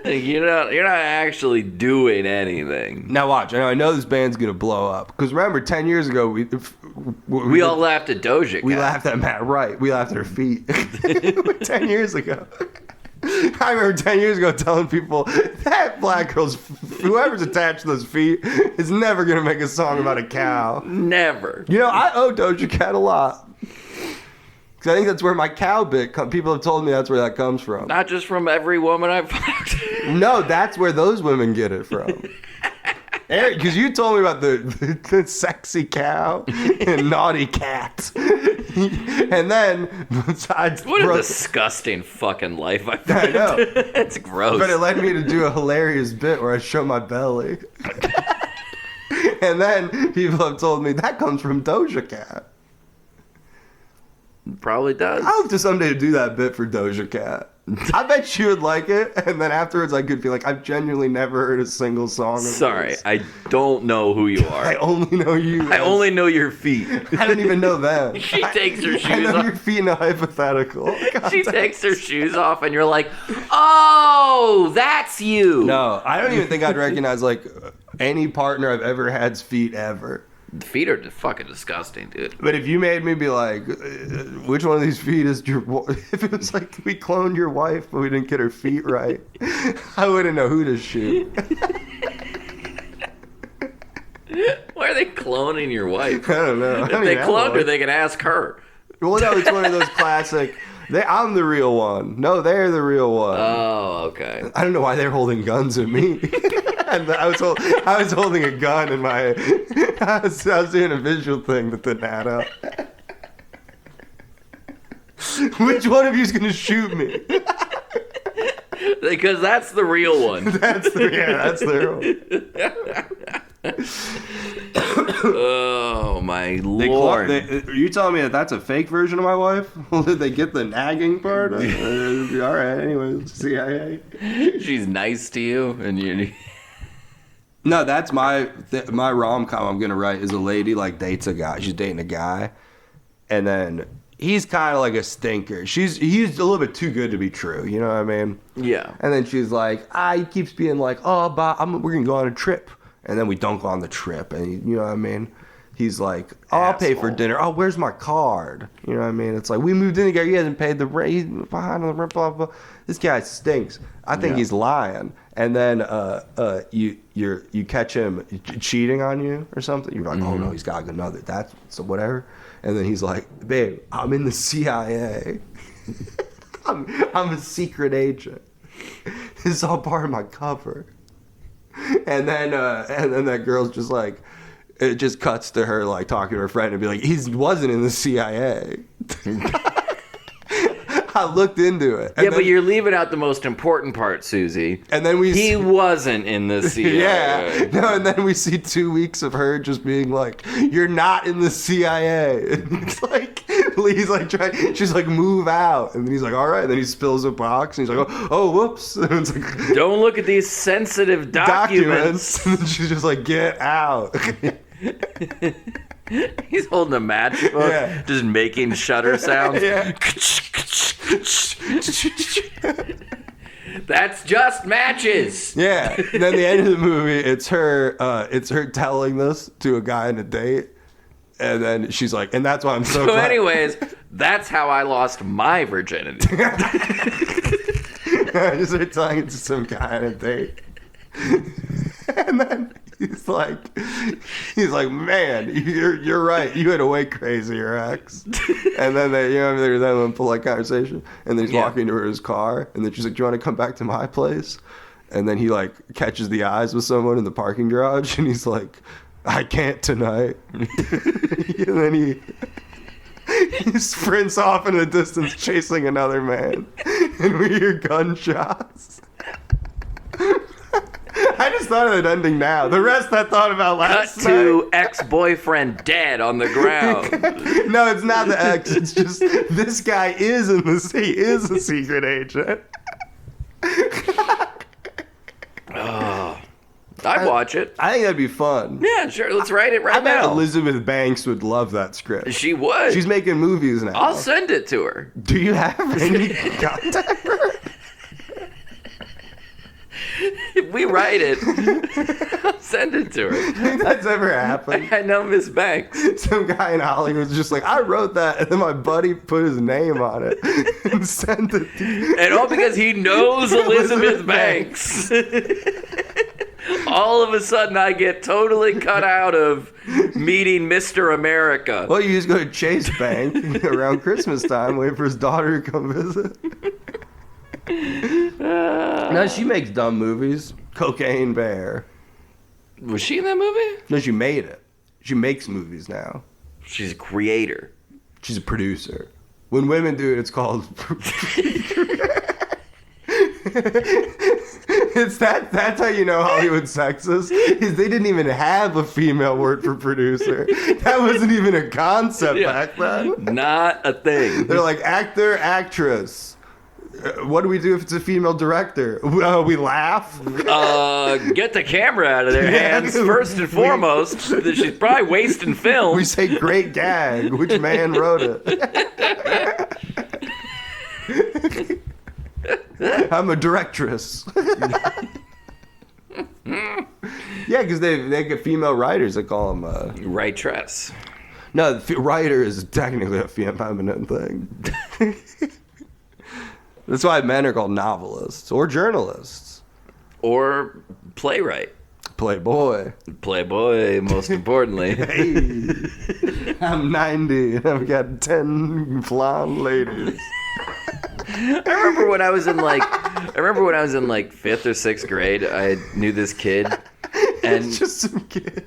You're not actually doing anything. Now watch. I know this band's gonna blow up because remember, 10 years ago we all laughed at Doja Cat. We laughed at Matt Wright. We laughed at her feet. 10 years ago. I remember 10 years ago telling people that black girl's, whoever's attached to those feet is never gonna make a song about a cow. Never. You know, I owe Doja Cat a lot. Because I think that's where my cow bit people have told me that's where that comes from. Not just from every woman I've fucked. No, that's where those women get it from. Eric, because you told me about the sexy cow and naughty cat. And then, besides... What a disgusting fucking life I've had. I know. It's gross. But it led me to do a hilarious bit where I show my belly. And then people have told me that comes from Doja Cat. Probably does. I hope to someday do that bit for Doja Cat. I bet she would like it, and then afterwards I could be like, I've genuinely never heard a single song of Sorry, yours. I don't know who you are. I only know you. I only know your feet. I don't even know them. She takes her shoes I know off. your feet in a hypothetical. She takes her shoes off, and you're like, oh, that's you. No, I don't even think I'd recognize like any partner I've ever had's feet ever. Feet are fucking disgusting, dude. But if you made me be like, which one of these feet is your... If it was like we cloned your wife, but we didn't get her feet right, I wouldn't know who to shoot. Why are they cloning your wife? I don't know. If they cloned her, they can ask her. Well, no, it's one of those classic... I'm the real one. No, they're the real one. Oh, okay. I don't know why they're holding guns at me. And I was holding a gun in my... I was doing a visual thing that didn't add up. Which one of you is going to shoot me? Because that's the real one. That's the real one. Oh, my Lord. Are you telling me that's a fake version of my wife? Did they get the nagging part? All right, anyways, CIA. She's nice to you, and you... No, that's my rom-com I'm going to write is a lady, like, dates a guy. She's dating a guy, and then he's kind of like a stinker. He's a little bit too good to be true, you know what I mean? Yeah. And then she's like, he keeps being like, we're going to go on a trip. And then we don't go on the trip, and you know what I mean? He's like, I'll pay for dinner. Oh, where's my card? You know what I mean? It's like, we moved in together. He hasn't paid the rent. He's behind on the rent, blah, blah, blah. This guy stinks. I think he's lying. And then you catch him cheating on you or something. You're like, oh, no, he's got another. That's so whatever. And then he's like, babe, I'm in the CIA. I'm a secret agent. This is all part of my cover. And then that girl's just like, it just cuts to her like talking to her friend and be like, he wasn't in the CIA. I looked into it. Yeah, but you're leaving out the most important part, Susie. And then he wasn't in the CIA. Yeah. No, and then we see 2 weeks of her just being like, "You're not in the CIA." And it's like he's like trying. She's like, "Move out," and then he's like, "All right." And then he spills a box, and he's like, "Oh, whoops!" And it's like, "Don't look at these sensitive documents." And she's just like, "Get out." He's holding a matchbook, just making shutter sounds. Yeah. That's just matches. Yeah. And then the end of the movie, it's her telling this to a guy on a date. And then she's like, and that's why I'm so glad. Anyways, that's how I lost my virginity. I just started telling it to some guy on a date. And then he's like, man, you're right. You had a way crazier ex. And then they're having a polite conversation, and then he's walking to his car, and then she's like, "Do you want to come back to my place?" And then he like catches the eyes with someone in the parking garage, and he's like, "I can't tonight." And then he sprints off in the distance, chasing another man, and we hear gunshots. I just thought of that ending now. The rest I thought about last night. Cut to ex-boyfriend dead on the ground. No, it's not the ex. It's just this guy he is a secret agent. Oh, I'd watch it. I think that'd be fun. Yeah, sure. Let's write it right I bet now. Elizabeth Banks would love that script. She would. She's making movies now. I'll send it to her. Do you have any contact for her? If we write it, I'll send it to her. I think that's ever happened. I know Miss Banks. Some guy in Hollywood's just like, I wrote that, and then my buddy put his name on it and sent it to you. And all because he knows Elizabeth Banks. All of a sudden, I get totally cut out of meeting Mr. America. Well, you just go to Chase Bank around Christmas time, wait for his daughter to come visit. No, she makes dumb movies. Cocaine Bear. Was she in that movie? No, she made it. She makes movies now. She's a creator. She's a producer. When women do it, it's called... That's how you know Hollywood's sexist, is they didn't even have a female word for producer. That wasn't even a concept back then. Not a thing. They're like actor, actress. What do we do if it's a female director? We laugh. Get the camera out of their hands first and foremost. She's probably wasting film. We say great gag. Which man wrote it? I'm a directress. Yeah, because they get female writers that call them writress. No, writer is technically a feminine thing. That's why men are called novelists or journalists. Or playwright. Playboy. Playboy, most importantly. Hey, I'm 90 and I've got 10 blonde ladies. I remember when I was in like 5th or 6th grade, I knew this kid. And It's just some kid.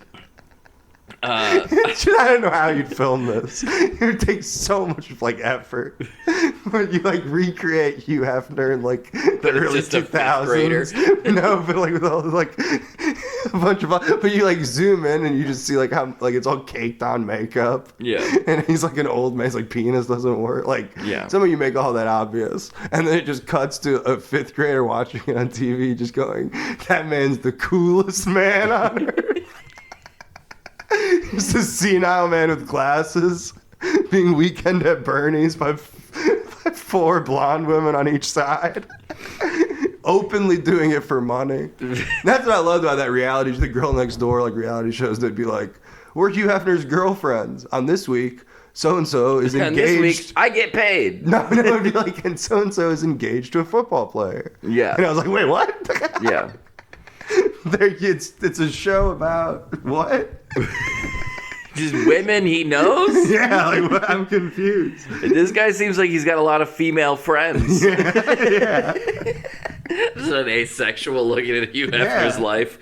I don't know how you'd film this. It would take so much effort. But you recreate Hugh Hefner in the early 2000s. No, but with all a bunch of, but you zoom in and you just see how it's all caked on makeup. Yeah. And he's an old man. His penis doesn't work. Yeah. Some of you make all that obvious, and then it just cuts to a 5th grader watching it on TV, just going, "That man's the coolest man on earth." Just a senile man with glasses being Weekend at Bernie's by 4 blonde women on each side. Openly doing it for money. That's what I loved about that reality. The Girl Next Door reality shows, they'd be like, "We're Hugh Hefner's girlfriends. On this week, so-and-so is engaged." And this week, I get paid. No, it'd be and so-and-so is engaged to a football player. Yeah. And I was like, wait, what? Yeah. It's a show about what? Just women he knows? Yeah, I'm confused. This guy seems like he's got a lot of female friends. Yeah. This is an asexual looking at Hugh Hefner's life.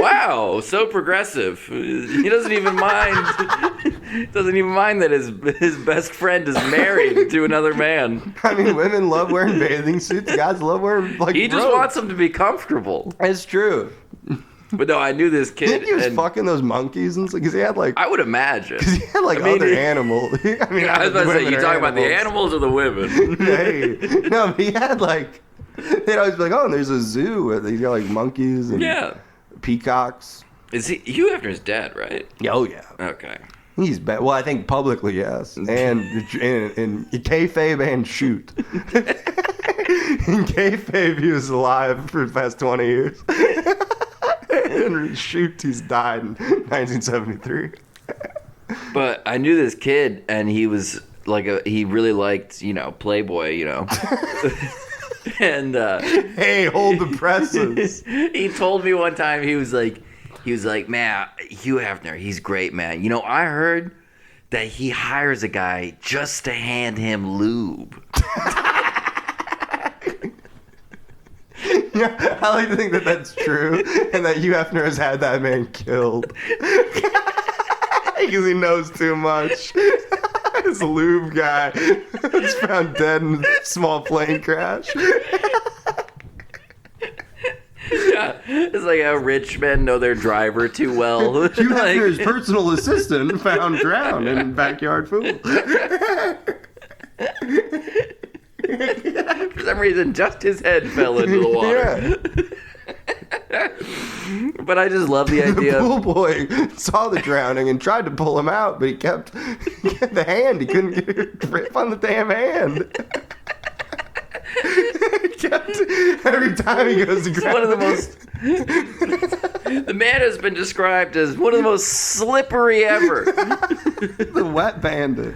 Wow, so progressive. He doesn't even mind Doesn't even mind that his best friend is married to another man. I mean, women love wearing bathing suits. Guys love wearing like. He just robes. wants them to be comfortable. It's true. But no, I knew this kid. Think he was and fucking those monkeys and because he had like. I would imagine. Because he had like other animals. I mean, I was about to say, you are talking about the animals or the women? Hey, no, but he had like. They'd always be like, oh, and there's a zoo where he's got like monkeys and peacocks. Is he Hugh Hefner's dead, right? Oh yeah. Okay. He's bad. Well, I think publicly, yes, and in kayfabe and shoot. In kayfabe, he was alive for the past 20 years. And shoot, he's died in 1973. But I knew this kid, and he was like he really liked, Playboy, And hey, hold the presses. He told me one time he was like, man, Hugh Hefner, he's great, man. I heard that he hires a guy just to hand him lube. Yeah, I like to think that that's true, and that Hugh Hefner has had that man killed because he knows too much. This lube guy was found dead in a small plane crash. Yeah, it's like how rich men know their driver too well. Hugh Hefner's personal assistant found drowned in backyard pool. For some reason, just his head fell into the water. Yeah. But I just love the idea. The pool boy saw the drowning and tried to pull him out, but he kept the hand. He couldn't get a grip on the damn hand. Every time he goes to grab one of the most. The man has been described as one of the most slippery ever. The wet bandit.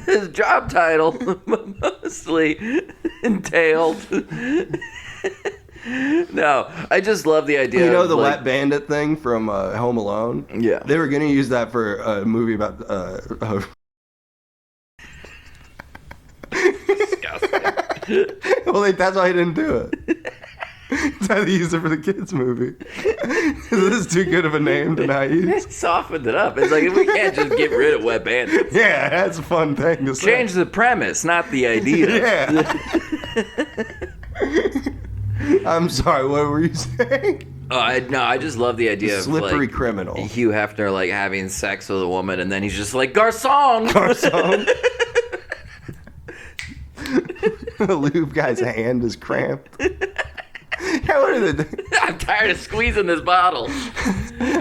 His job title mostly entailed. No, I just love the idea. The wet bandit thing from Home Alone? Yeah. They were going to use that for a movie about. Well, that's why he didn't do it. That's why they used it for the kids' movie. This is too good of a name to not use. Softened it up. It's like, we can't just get rid of wet bandits. Yeah, that's a fun thing to say. Change the premise, not the idea. Yeah. I'm sorry, what were you saying? I just love the idea of slippery criminal. Hugh Hefner having sex with a woman, and then he's just like, Garcon! Garcon. The lube guy's hand is cramped. I'm tired of squeezing this bottle.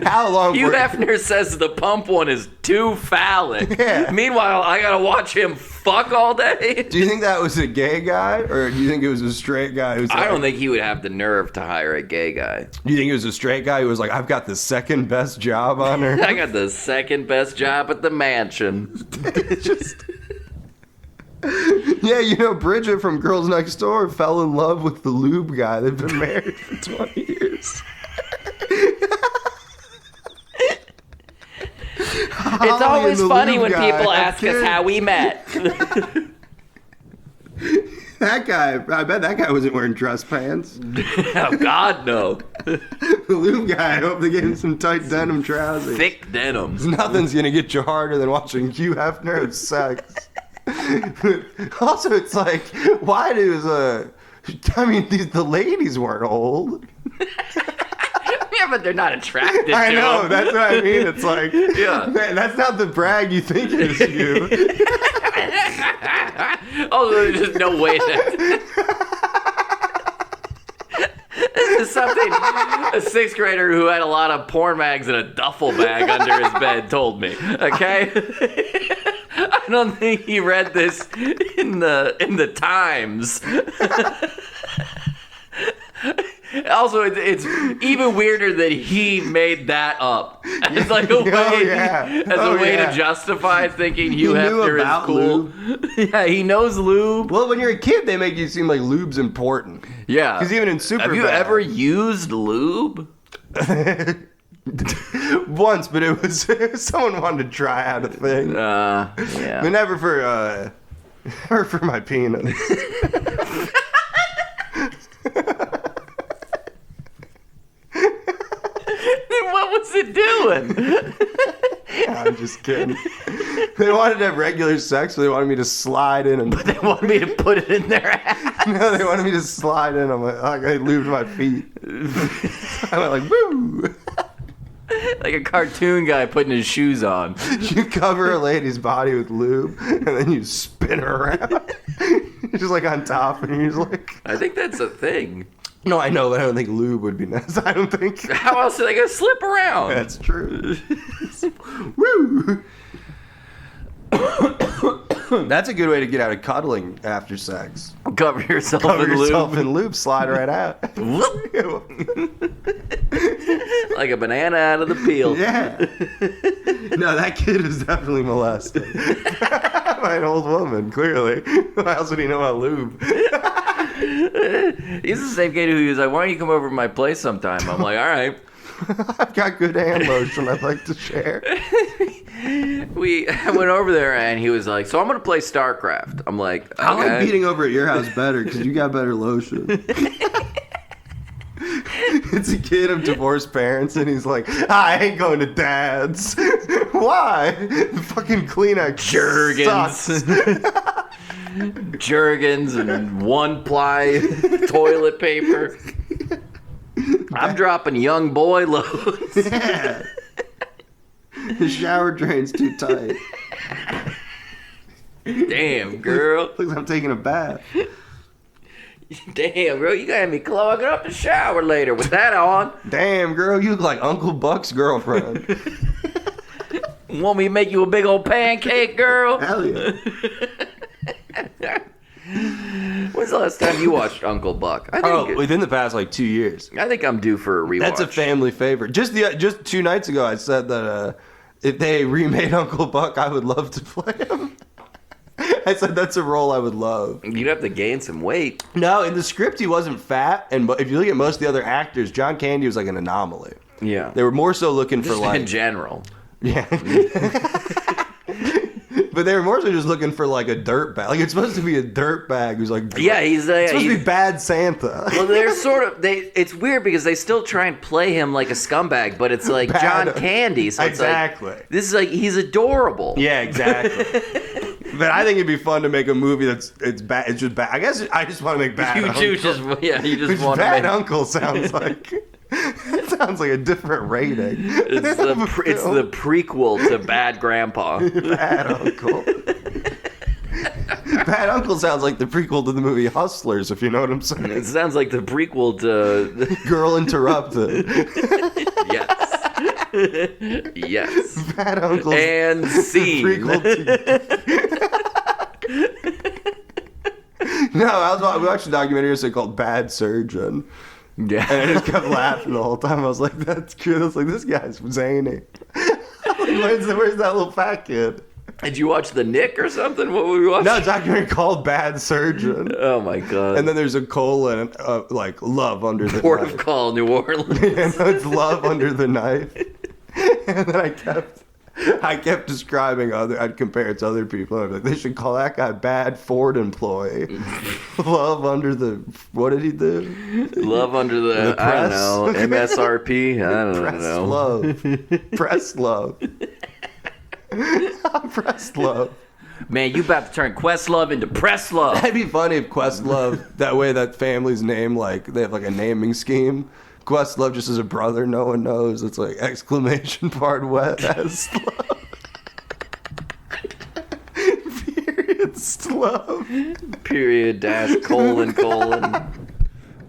How long? Hugh Hefner says the pump one is too phallic. Yeah. Meanwhile, I gotta watch him fuck all day. Do you think that was a gay guy, or do you think it was a straight guy? Who's I don't think he would have the nerve to hire a gay guy. Do you think it was a straight guy who was like, I've got the second best job on her? I got the second best job at the mansion. Just... Yeah, Bridget from Girls Next Door fell in love with the lube guy. They've been married for 20 years. It's always funny when people ask us how we met. That guy, I bet that guy wasn't wearing dress pants. Oh, God, no. The lube guy, I hope they gave him some tight denim trousers. Thick denim. Nothing's going to get you harder than watching Hugh Hefner have sex. Also, it's like, why does the ladies weren't old. Yeah, but they're not attracted to I know, him. that's what I mean. It's like, yeah. Man, that's not the brag you think it is, you. Oh, there's just no way that... This is something a sixth grader who had a lot of porn mags and a duffel bag under his bed told me. Okay, I don't think he read this in the Times. Also, it's even weirder that he made that up as like a way to justify thinking Hugh Hefner is cool. Yeah, he knows lube. Well, when you're a kid, they make you seem like lube's important. Yeah, because even in Superbad. Have you ever used lube? Once, but it was someone wanted to try out a thing. Yeah, but never for my penis. What was it doing? I'm just kidding. They wanted to have regular sex, so they wanted me to slide in and. But they want me to put it in their ass. No, they wanted me to slide in. I'm like I lubed my feet. I went like, woo! Like a cartoon guy putting his shoes on. You cover a lady's body with lube, and then you spin her around. You're just like on top, and you're just like... I think that's a thing. No, I know, but I don't think lube would be nice. I don't think... How else are they going to slip around? That's true. Woo! That's a good way to get out of cuddling after sex. Cover yourself Cover in yourself lube. in lube, slide right out. Like a banana out of the peel. Yeah. No, that kid was definitely molested. By an old woman, clearly. Why else would he know about lube? He's the same kid who was like, why don't you come over to my place sometime? I'm like, all right. I've got good hand lotion I'd like to share. I went over there and he was like, so I'm going to play StarCraft. I'm like, okay. I like beating over at your house better because you got better lotion. It's a kid of divorced parents and he's like, I ain't going to dad's. Why? The fucking Kleenex Jergens. Jergens and one-ply toilet paper. I'm dropping young boy loads. Yeah. The shower drain's too tight. Damn, girl. Looks like I'm taking a bath. Damn, girl, you got me clogging up the shower later with that on. Damn, girl, you look like Uncle Buck's girlfriend. Want me to make you a big old pancake, girl? Hell yeah. When's the last time you watched Uncle Buck? Within the past like 2 years. I think I'm due for a rewatch. That's a family favorite. Just 2 nights ago, I said that if they remade Uncle Buck, I would love to play him. I said that's a role I would love. You'd have to gain some weight. No, in the script he wasn't fat, and if you look at most of the other actors, John Candy was like an anomaly. Yeah. They were more so looking for Just like in general. Yeah. But they were more so just looking for like a dirt bag. Like it's supposed to be a dirt bag who's like Yeah, he's it's supposed to be bad Santa. Well, they're sort of it's weird because they still try and play him like a scumbag, but it's like John Candy. So it's exactly. Like, this is like he's adorable. Yeah, exactly. But I think it'd be fun to make a movie it's bad. It's just bad. I guess I just want to make bad. You Uncle. do just you just Which want to bad make Uncle sounds like. It sounds like a different rating. It's the prequel to Bad Grandpa. Bad Uncle. Bad Uncle sounds like the prequel to the movie Hustlers, if you know what I'm saying. It sounds like the prequel to Girl Interrupted. Yes. Yes. Bad Uncle. And scene. Prequel to... No, we watched a documentary yesterday called Bad Surgeon. Yeah. And I just kept laughing the whole time. I was like, that's good. I was like, this guy's zany. Where's that little fat kid? Did you watch The Nick or something? What were we watching? No, a documentary called Bad Surgeon. Oh my god. And then there's a colon, like Love Under the Port Knife. of Call, New Orleans. And it's Love Under the Knife. And then I kept describing I'd compare it to other people. I'd be like, they should call that guy Bad Ford Employee. Love Under the, what did he do? Love Under the I don't know, MSRP. I don't know. Love. Press Love. Press Love. Man, you about to turn Questlove into Presslove. That'd be funny if Questlove, that way that family's name, like, they have like a naming scheme. Questlove just as a brother, no one knows. It's like exclamation part West love. Period love. Period dash colon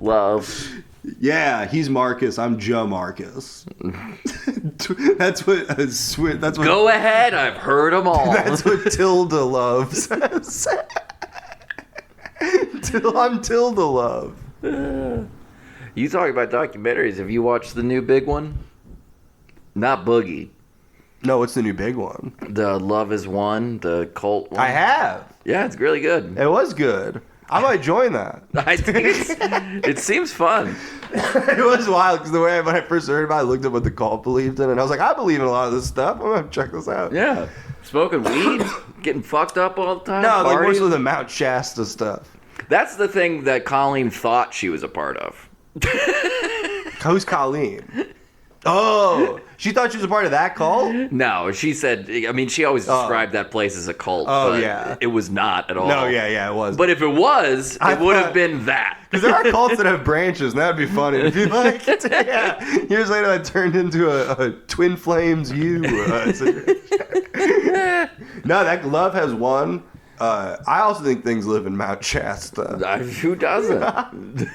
love. Yeah, he's Marcus. I'm Joe Marcus. That's what. That's what. Go ahead. I've heard them all. That's what Tilda Love says. I'm Tilda Love. You talking about documentaries? Have you watched the new big one? Not Boogie. No, what's the new big one? The Love Is One, the cult one. I have. Yeah, it's really good. It was good. I might join that. I think it seems fun. It was wild because the way when I first heard about it, I looked up what the cult believed in, and I was like, I believe in a lot of this stuff. I'm gonna check this out. Yeah, smoking weed, getting fucked up all the time. No, like more partying. so the Mount Shasta stuff. That's the thing that Colleen thought she was a part of. Who's Colleen? Oh, She thought she was a part of that cult? No, she said, I mean, she always described that place as a cult. Oh, but yeah. It was not at all. No, yeah, it was. But if it was, it would have been that. Because there are cults that have branches, and that would be funny. If you like, years later, that turned into a Twin Flames U. No, that love has won. I also think things live in Mount Shasta. Who doesn't?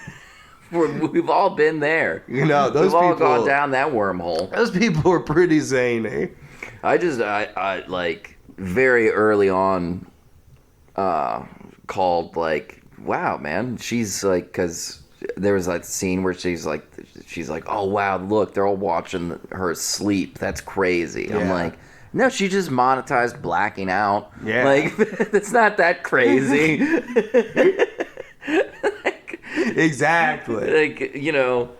We've all been there. You know, those We've people. all gone down that wormhole. Those people were pretty zany. I like very early on called like, wow, man, she's like, because there was that scene where she's like, oh wow, look, they're all watching her sleep. That's crazy. Yeah. I'm like, no, she just monetized blacking out. Yeah. Like, it's not that crazy. Exactly. Like, you know.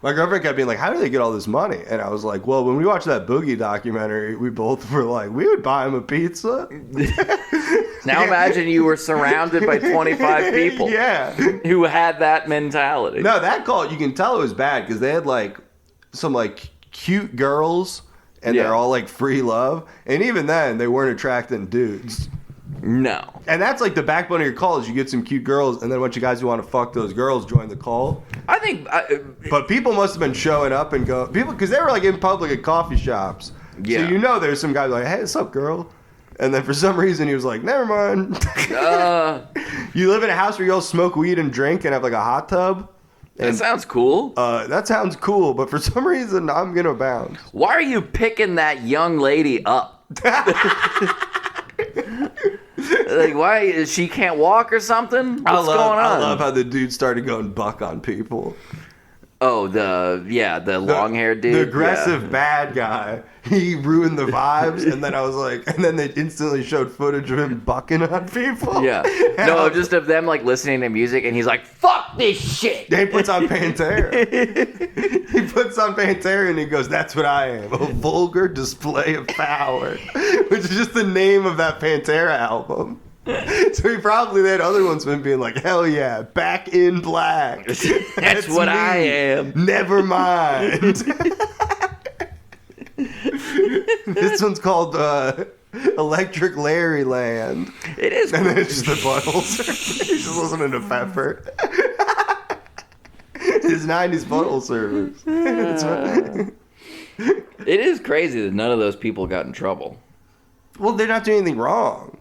My girlfriend kept being like, how do they get all this money? And I was like, well, when we watched that Boogie documentary, we both were like, we would buy him a pizza. Now imagine you were surrounded by 25 people who had that mentality. No, that cult, you can tell it was bad because they had like some like cute girls and they're all like free love. And even then, they weren't attracting dudes. No. And that's like the backbone of your cult is you get some cute girls, and then a bunch of guys who want to fuck those girls join the cult. I think... but people must have been showing up and go... People, because they were like in public at coffee shops. Yeah. So you know there's some guy like, hey, what's up, girl? And then for some reason he was like, never mind. You live in a house where you all smoke weed and drink and have like a hot tub? That sounds cool. That sounds cool, but for some reason I'm going to bounce. Why are you picking that young lady up? Like, why? She can't walk or something? What's going on? I love how the dude started going buck on people. Oh, the long-haired dude? The aggressive bad guy. He ruined the vibes, and then I was like, and then they instantly showed footage of him bucking on people. Yeah. No, just of them, like, listening to music, and he's like, fuck this shit! He puts on Pantera. He puts on Pantera, and he goes, that's what I am, a vulgar display of power, which is just the name of that Pantera album. So he probably had other ones been being like, hell yeah, Back in Black. That's what me. I am. Never mind. This one's called Electric Larry Land. It is. And then it's just the buttholes. He's just listening to Pepper. His 90s butthole service. It is crazy that none of those people got in trouble. Well, they're not doing anything wrong.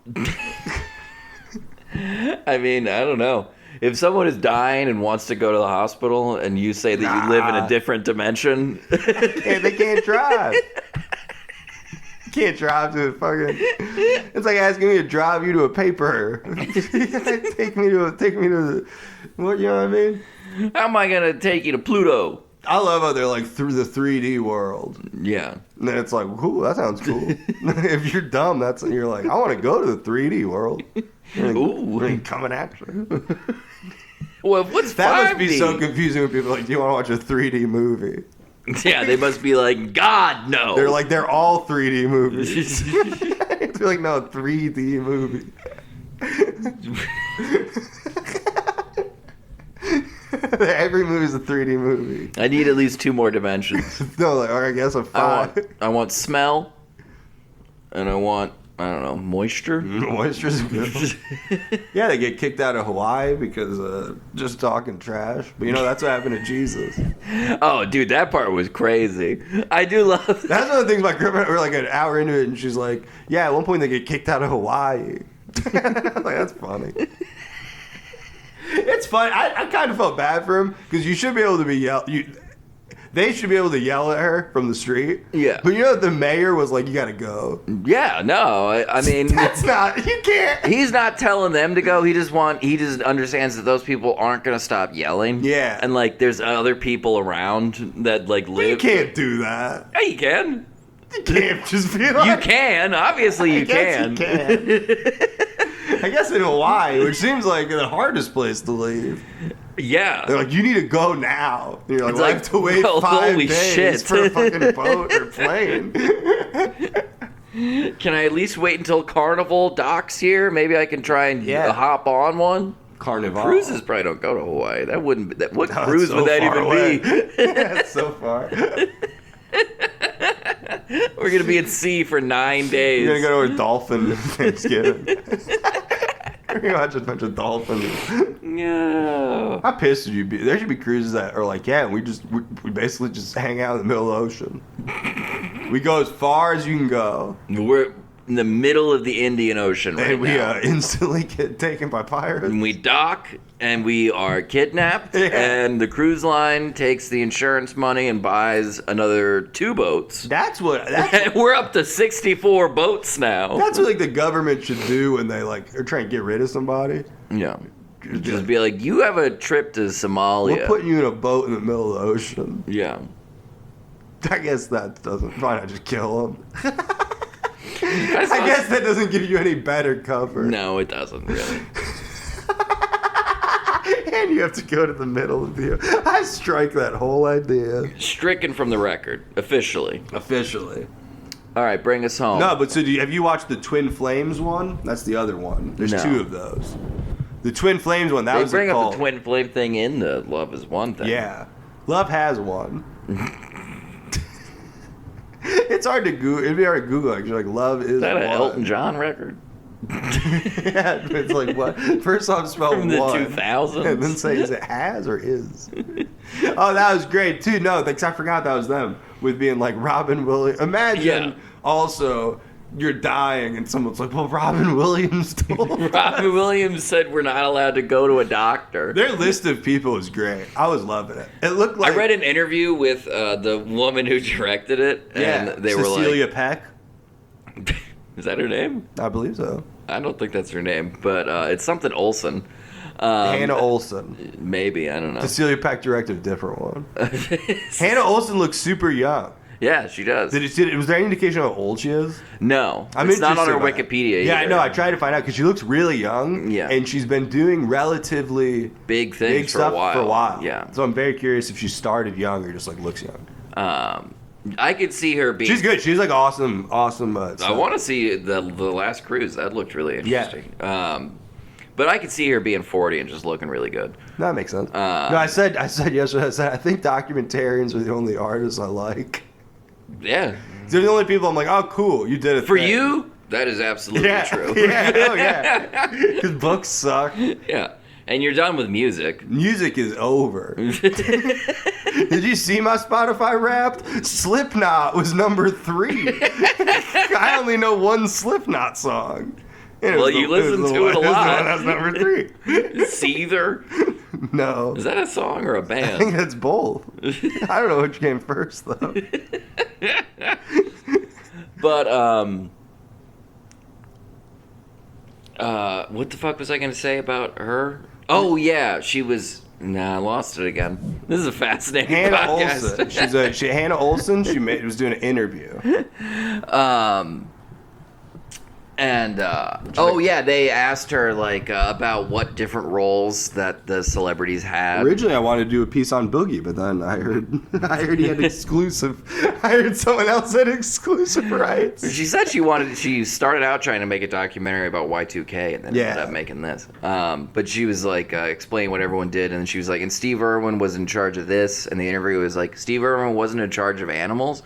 I mean, I don't know. If someone is dying and wants to go to the hospital and you say that you live in a different dimension... they can't drive. You can't drive to a fucking... It's like asking me to drive you to a paper. Take me to the... What, you know what I mean? How am I going to take you to Pluto? I love how they're like through the 3D world. Yeah. And then it's like, cool, that sounds cool. If you're dumb, you're like, I want to go to the 3D world. Ooh. Coming at you. Well, what's that 5D? Must be so confusing when people are like, do you want to watch a 3D movie? Yeah, they must be like, God, no. They're like, they're all 3D movies. They're like, no, 3D movie. Every movie's a 3D movie. I need at least 2 more dimensions. No, like, or I guess a 5. I want smell, and I want, I don't know, moisture. Moisture's good. Yeah, they get kicked out of Hawaii because just talking trash. But you know, that's what happened to Jesus. Oh, dude, that part was crazy. I do love that. That's one of the things my grandma, we're like an hour into it, and she's like, yeah, at one point they get kicked out of Hawaii. I was like, that's funny. It's funny. I kind of felt bad for him because you should be able to be they should be able to yell at her from the street. Yeah. But you know the mayor was like, you got to go. Yeah, no. I mean, that's not, you can't. He's not telling them to go. He just understands that those people aren't going to stop yelling. Yeah. And like there's other people around that like live. You can't do that. Yeah, you can. You can't just be like. You can. Obviously you can. You can. I guess in Hawaii, which seems like the hardest place to leave. Yeah. They're like, you need to go now. And you're like, well, I have to wait well, 5 holy days shit. for a fucking boat or plane. Can I at least wait until Carnival docks here? Maybe I can try and hop on one? Carnival. Cruises probably don't go to Hawaii. That wouldn't be... What No, cruise so would that even away. be? Yeah, it's so far. We're gonna be at sea for 9 days. We're gonna go to a dolphin Thanksgiving. We're gonna watch a bunch of dolphins. No. How pissed would you be? There should be cruises that are like, yeah, we basically just hang out in the middle of the ocean. We go as far as you can go. We're in the middle of the Indian Ocean right And we now. Instantly get taken by pirates. And we dock, and we are kidnapped, Yeah. and the cruise line takes the insurance money and buys another 2 boats. That's what And we're up to 64 boats now. that's what like the government should do when they like are trying to get rid of somebody. Yeah. Just be like, you have a trip to Somalia. We're putting you in a boat in the middle of the ocean. Yeah. I guess that doesn't. Why not just kill them? I guess that doesn't give you any better cover. No, it doesn't really. And you have to go to the middle of the. I strike that whole idea. Stricken from the record, officially. Officially. All right, bring us home. No, but so have you watched the Twin Flames one? That's the other one. There's No. 2 of those. The Twin Flames one, that They was bring a up cult. the twin flame thing in the Love Is One thing. Yeah. Love has one. It's hard to Google. It'd be hard to Google. Actually, like Love Is Is that One. an Elton John record? Yeah, it's like what? First off, spell From the one, 2000s? and then say is it has or is. Oh, that was great too. No, thanks. I forgot that was them with being like Robin Williams. Imagine Yeah. also you're dying and someone's like, "Well, Robin Williams told." Robin Williams said we're not allowed to go to a doctor. Their list of people is great. I was loving it. It looked like I read an interview with the woman who directed it, and they Cecilia were Peck. like, "Is that her name?" I believe so. I don't think that's her name, but it's something Olsen. Hannah Olsen. Maybe, I don't know. Cecilia Peck directed a different one. Hannah Olsen looks super young. Yeah, she does. Was there any indication of how old she is? No, I'm it's not on her interested by that. Wikipedia. Yeah, I either. know. I tried to find out because she looks really young. Yeah. And she's been doing relatively Big things big stuff for a while. Yeah. So I'm very curious if she started young or just like looks young. I could see her being. She's good. She's like awesome. I want to see the last cruise. That looked really interesting. But I could see her being 40 and just looking really good. That makes sense. No, I said yesterday. I think documentarians are the only artists I like. Yeah. They're the only people I'm like, oh, cool, you did it. For you, that is absolutely true. Yeah, oh yeah. Because books suck. Yeah. And you're done with music. Music is over. Did you see my Spotify Wrapped? Slipknot was number 3. I only know one Slipknot song. And Well, you listen to it a lot. That's number 3. Seether. No. Is that a song or a I think band? it's both. I don't know which came first, though. But, what the fuck was I going to say about her? Oh, yeah, she was... Nah, I lost it again. This is a fascinating Hannah podcast. Olsen. Hannah Olsen. She was doing an interview. They asked her like about what different roles that the celebrities have. Originally, I wanted to do a piece on Boogie, but then I heard he had exclusive. I heard someone else had exclusive rights. She said she started out trying to make a documentary about Y2K and then ended up making this. But she was like explaining what everyone did, and then she was like, and Steve Irwin was in charge of this, and the interview was like, Steve Irwin wasn't in charge of animals.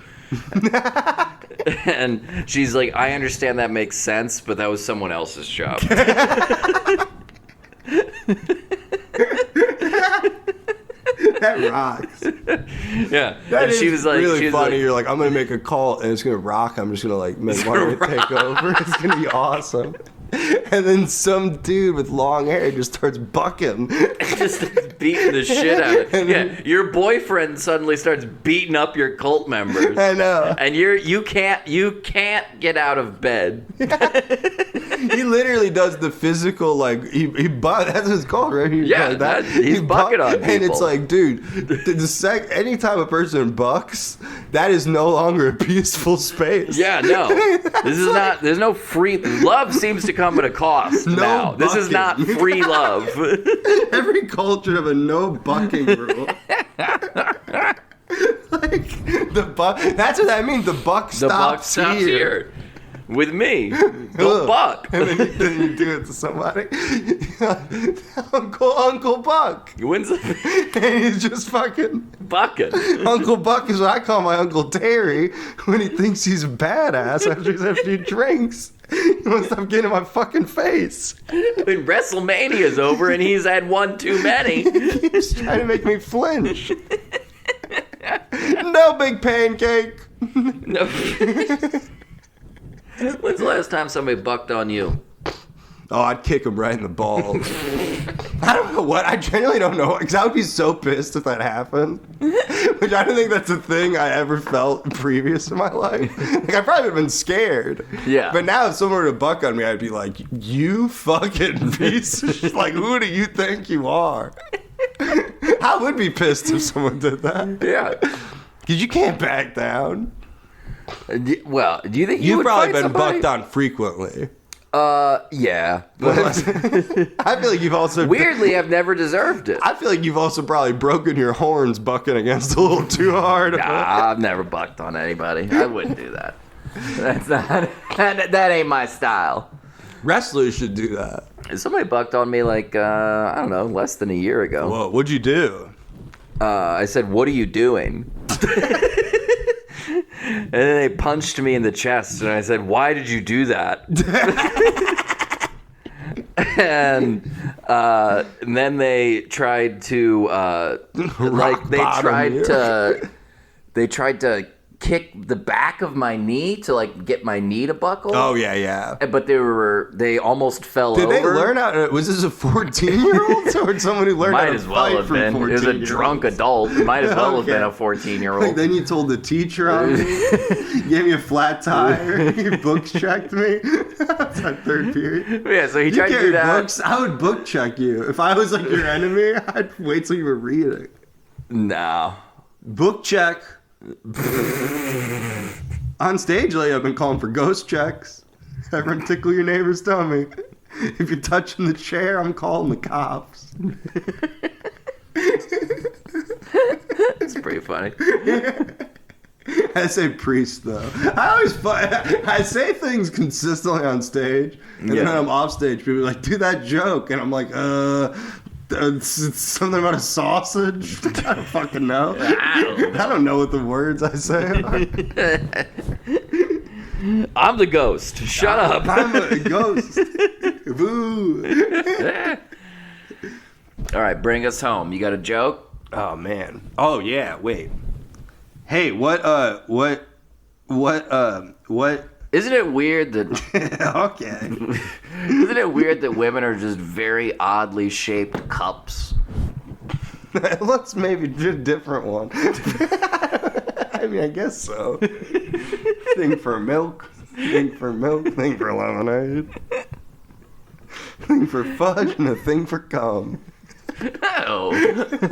And she's like, I understand that makes sense, but that was someone else's job. That rocks. Yeah. That and is she was like, really funny. Like, You're like, I'm gonna make a call and it's gonna rock. I'm just gonna like make Margaret take over. It's gonna be awesome. And then some dude with long hair just starts bucking. just beating the shit out of it. Yeah, your boyfriend suddenly starts beating up your cult members. I know. And you can't get out of bed. He literally does the physical, like he that's what it's called, right? He's bucking on people. And it's like, dude, anytime a person bucks, that is no longer a peaceful space. Yeah, no. This is not. There's no free love. Seems to come at a cost. No now this is bucking. not free love. Every culture have a no bucking rule. Like the buck. That's what I mean. The buck stops, The buck stops here. With me. Don't buck. And then you do it to somebody. Uncle Buck. When's the... And he's just fucking Bucking. Uncle Buck is what I call my Uncle Terry when he thinks he's a badass after he's had a few drinks. He won't stop getting in my fucking face. When WrestleMania's over and he's had one too many. He's trying to make me flinch. No big pancake. No. When's the last time somebody bucked on you? Oh, I'd kick him right in the balls. I don't know what. I genuinely don't know. Because I would be so pissed if that happened. Which I don't think that's a thing I ever felt previous in my life. Like, I probably would have been scared. Yeah. But now if someone were to buck on me, I'd be like, you fucking piece of shit. Like, who do you think you are? I would be pissed if someone did that. Yeah. Because you can't back down. Well, do you think you You've would probably fight been somebody? bucked on frequently. Yeah. I feel like you've also... Weirdly, I've never deserved it. I feel like you've also probably broken your horns bucking against a little too hard. Nah, I've never bucked on anybody. I wouldn't do that. That's not... That ain't my style. Wrestlers should do that. Somebody bucked on me like, I don't know, less than a year ago. Whoa, what'd you do? I said, "What are you doing?" And then they punched me in the chest, and I said, "Why did you do that?" And then they tried to, they tried to kick the back of my knee to like get my knee to buckle. Oh yeah. But they almost fell Did over. they learn how? Was this a 14-year-old or someone who learned Might how to as well fight have from been. It was a 14-year-olds? drunk adult. It might as well have been a Okay. 14-year-old. Like, then you told the teacher on me, gave me a flat tire, you books checked me. That's my third period. Yeah, so he You tried to do carry that. books. I would book check you. If I was like your enemy, I'd wait till you were reading. No. Book check. On stage lately, I've been calling for ghost checks. Everyone tickle your neighbor's tummy. If you're touching the chair, I'm calling the cops. It's pretty funny. I say priest though. I say things consistently on stage, and then Yeah. when I'm off stage, people are like, "Do that joke," and I'm like, it's something about a sausage. I don't fucking know. I don't know what the words I say are. I'm the ghost. Shut up. I'm a ghost. Boo. All right, bring us home. You got a joke? Oh man. Oh yeah. Wait. Hey, what? Isn't it weird that Okay. isn't it weird that women are just very oddly shaped cups? Let's maybe do a different one. I mean, I guess so. Thing for milk. Thing for milk. Thing for lemonade. Thing for fudge and a thing for cum. Oh.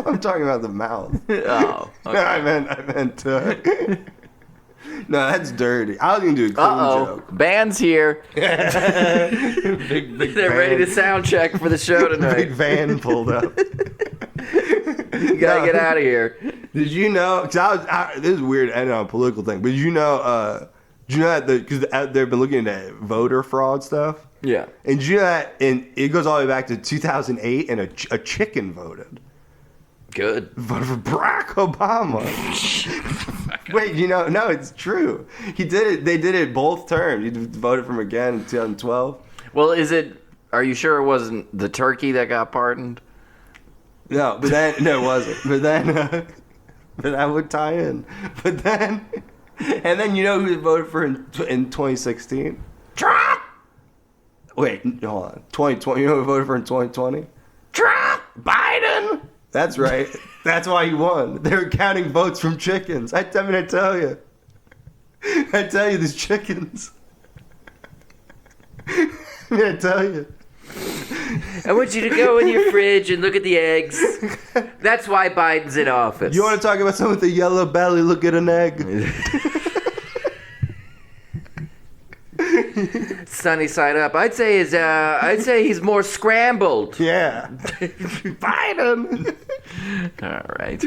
I'm talking about the mouth. Oh. No, I meant. No, that's dirty. I was gonna do a clean joke. Band's here. big They're ready to sound check for the show Big tonight. van pulled up. You gotta get out of here. Did you know? Because this is weird, ending on a political thing. But did you know that because they've been looking into voter fraud stuff? Yeah. And did you know that? And it goes all the way back to 2008, and a chicken voted Good. for Barack Obama. Wait, no, it's true. He did it. They did it both terms. He voted for him again in 2012. Well, are you sure it wasn't the turkey that got pardoned? No, but then no, it wasn't. But then, but that would tie in. But then, and then you know who voted for in 2016? Trump! Wait, hold on. 2020. You know who voted for in 2020? Trump! Biden! That's right. That's why he won. They were counting votes from chickens. I tell you. I tell you, these chickens. I tell you. I want you to go in your fridge and look at the eggs. That's why Biden's in office. You want to talk about someone with a yellow belly? Look at an egg. Sunny side up. I'd say he's more scrambled. Yeah. Biden. All right.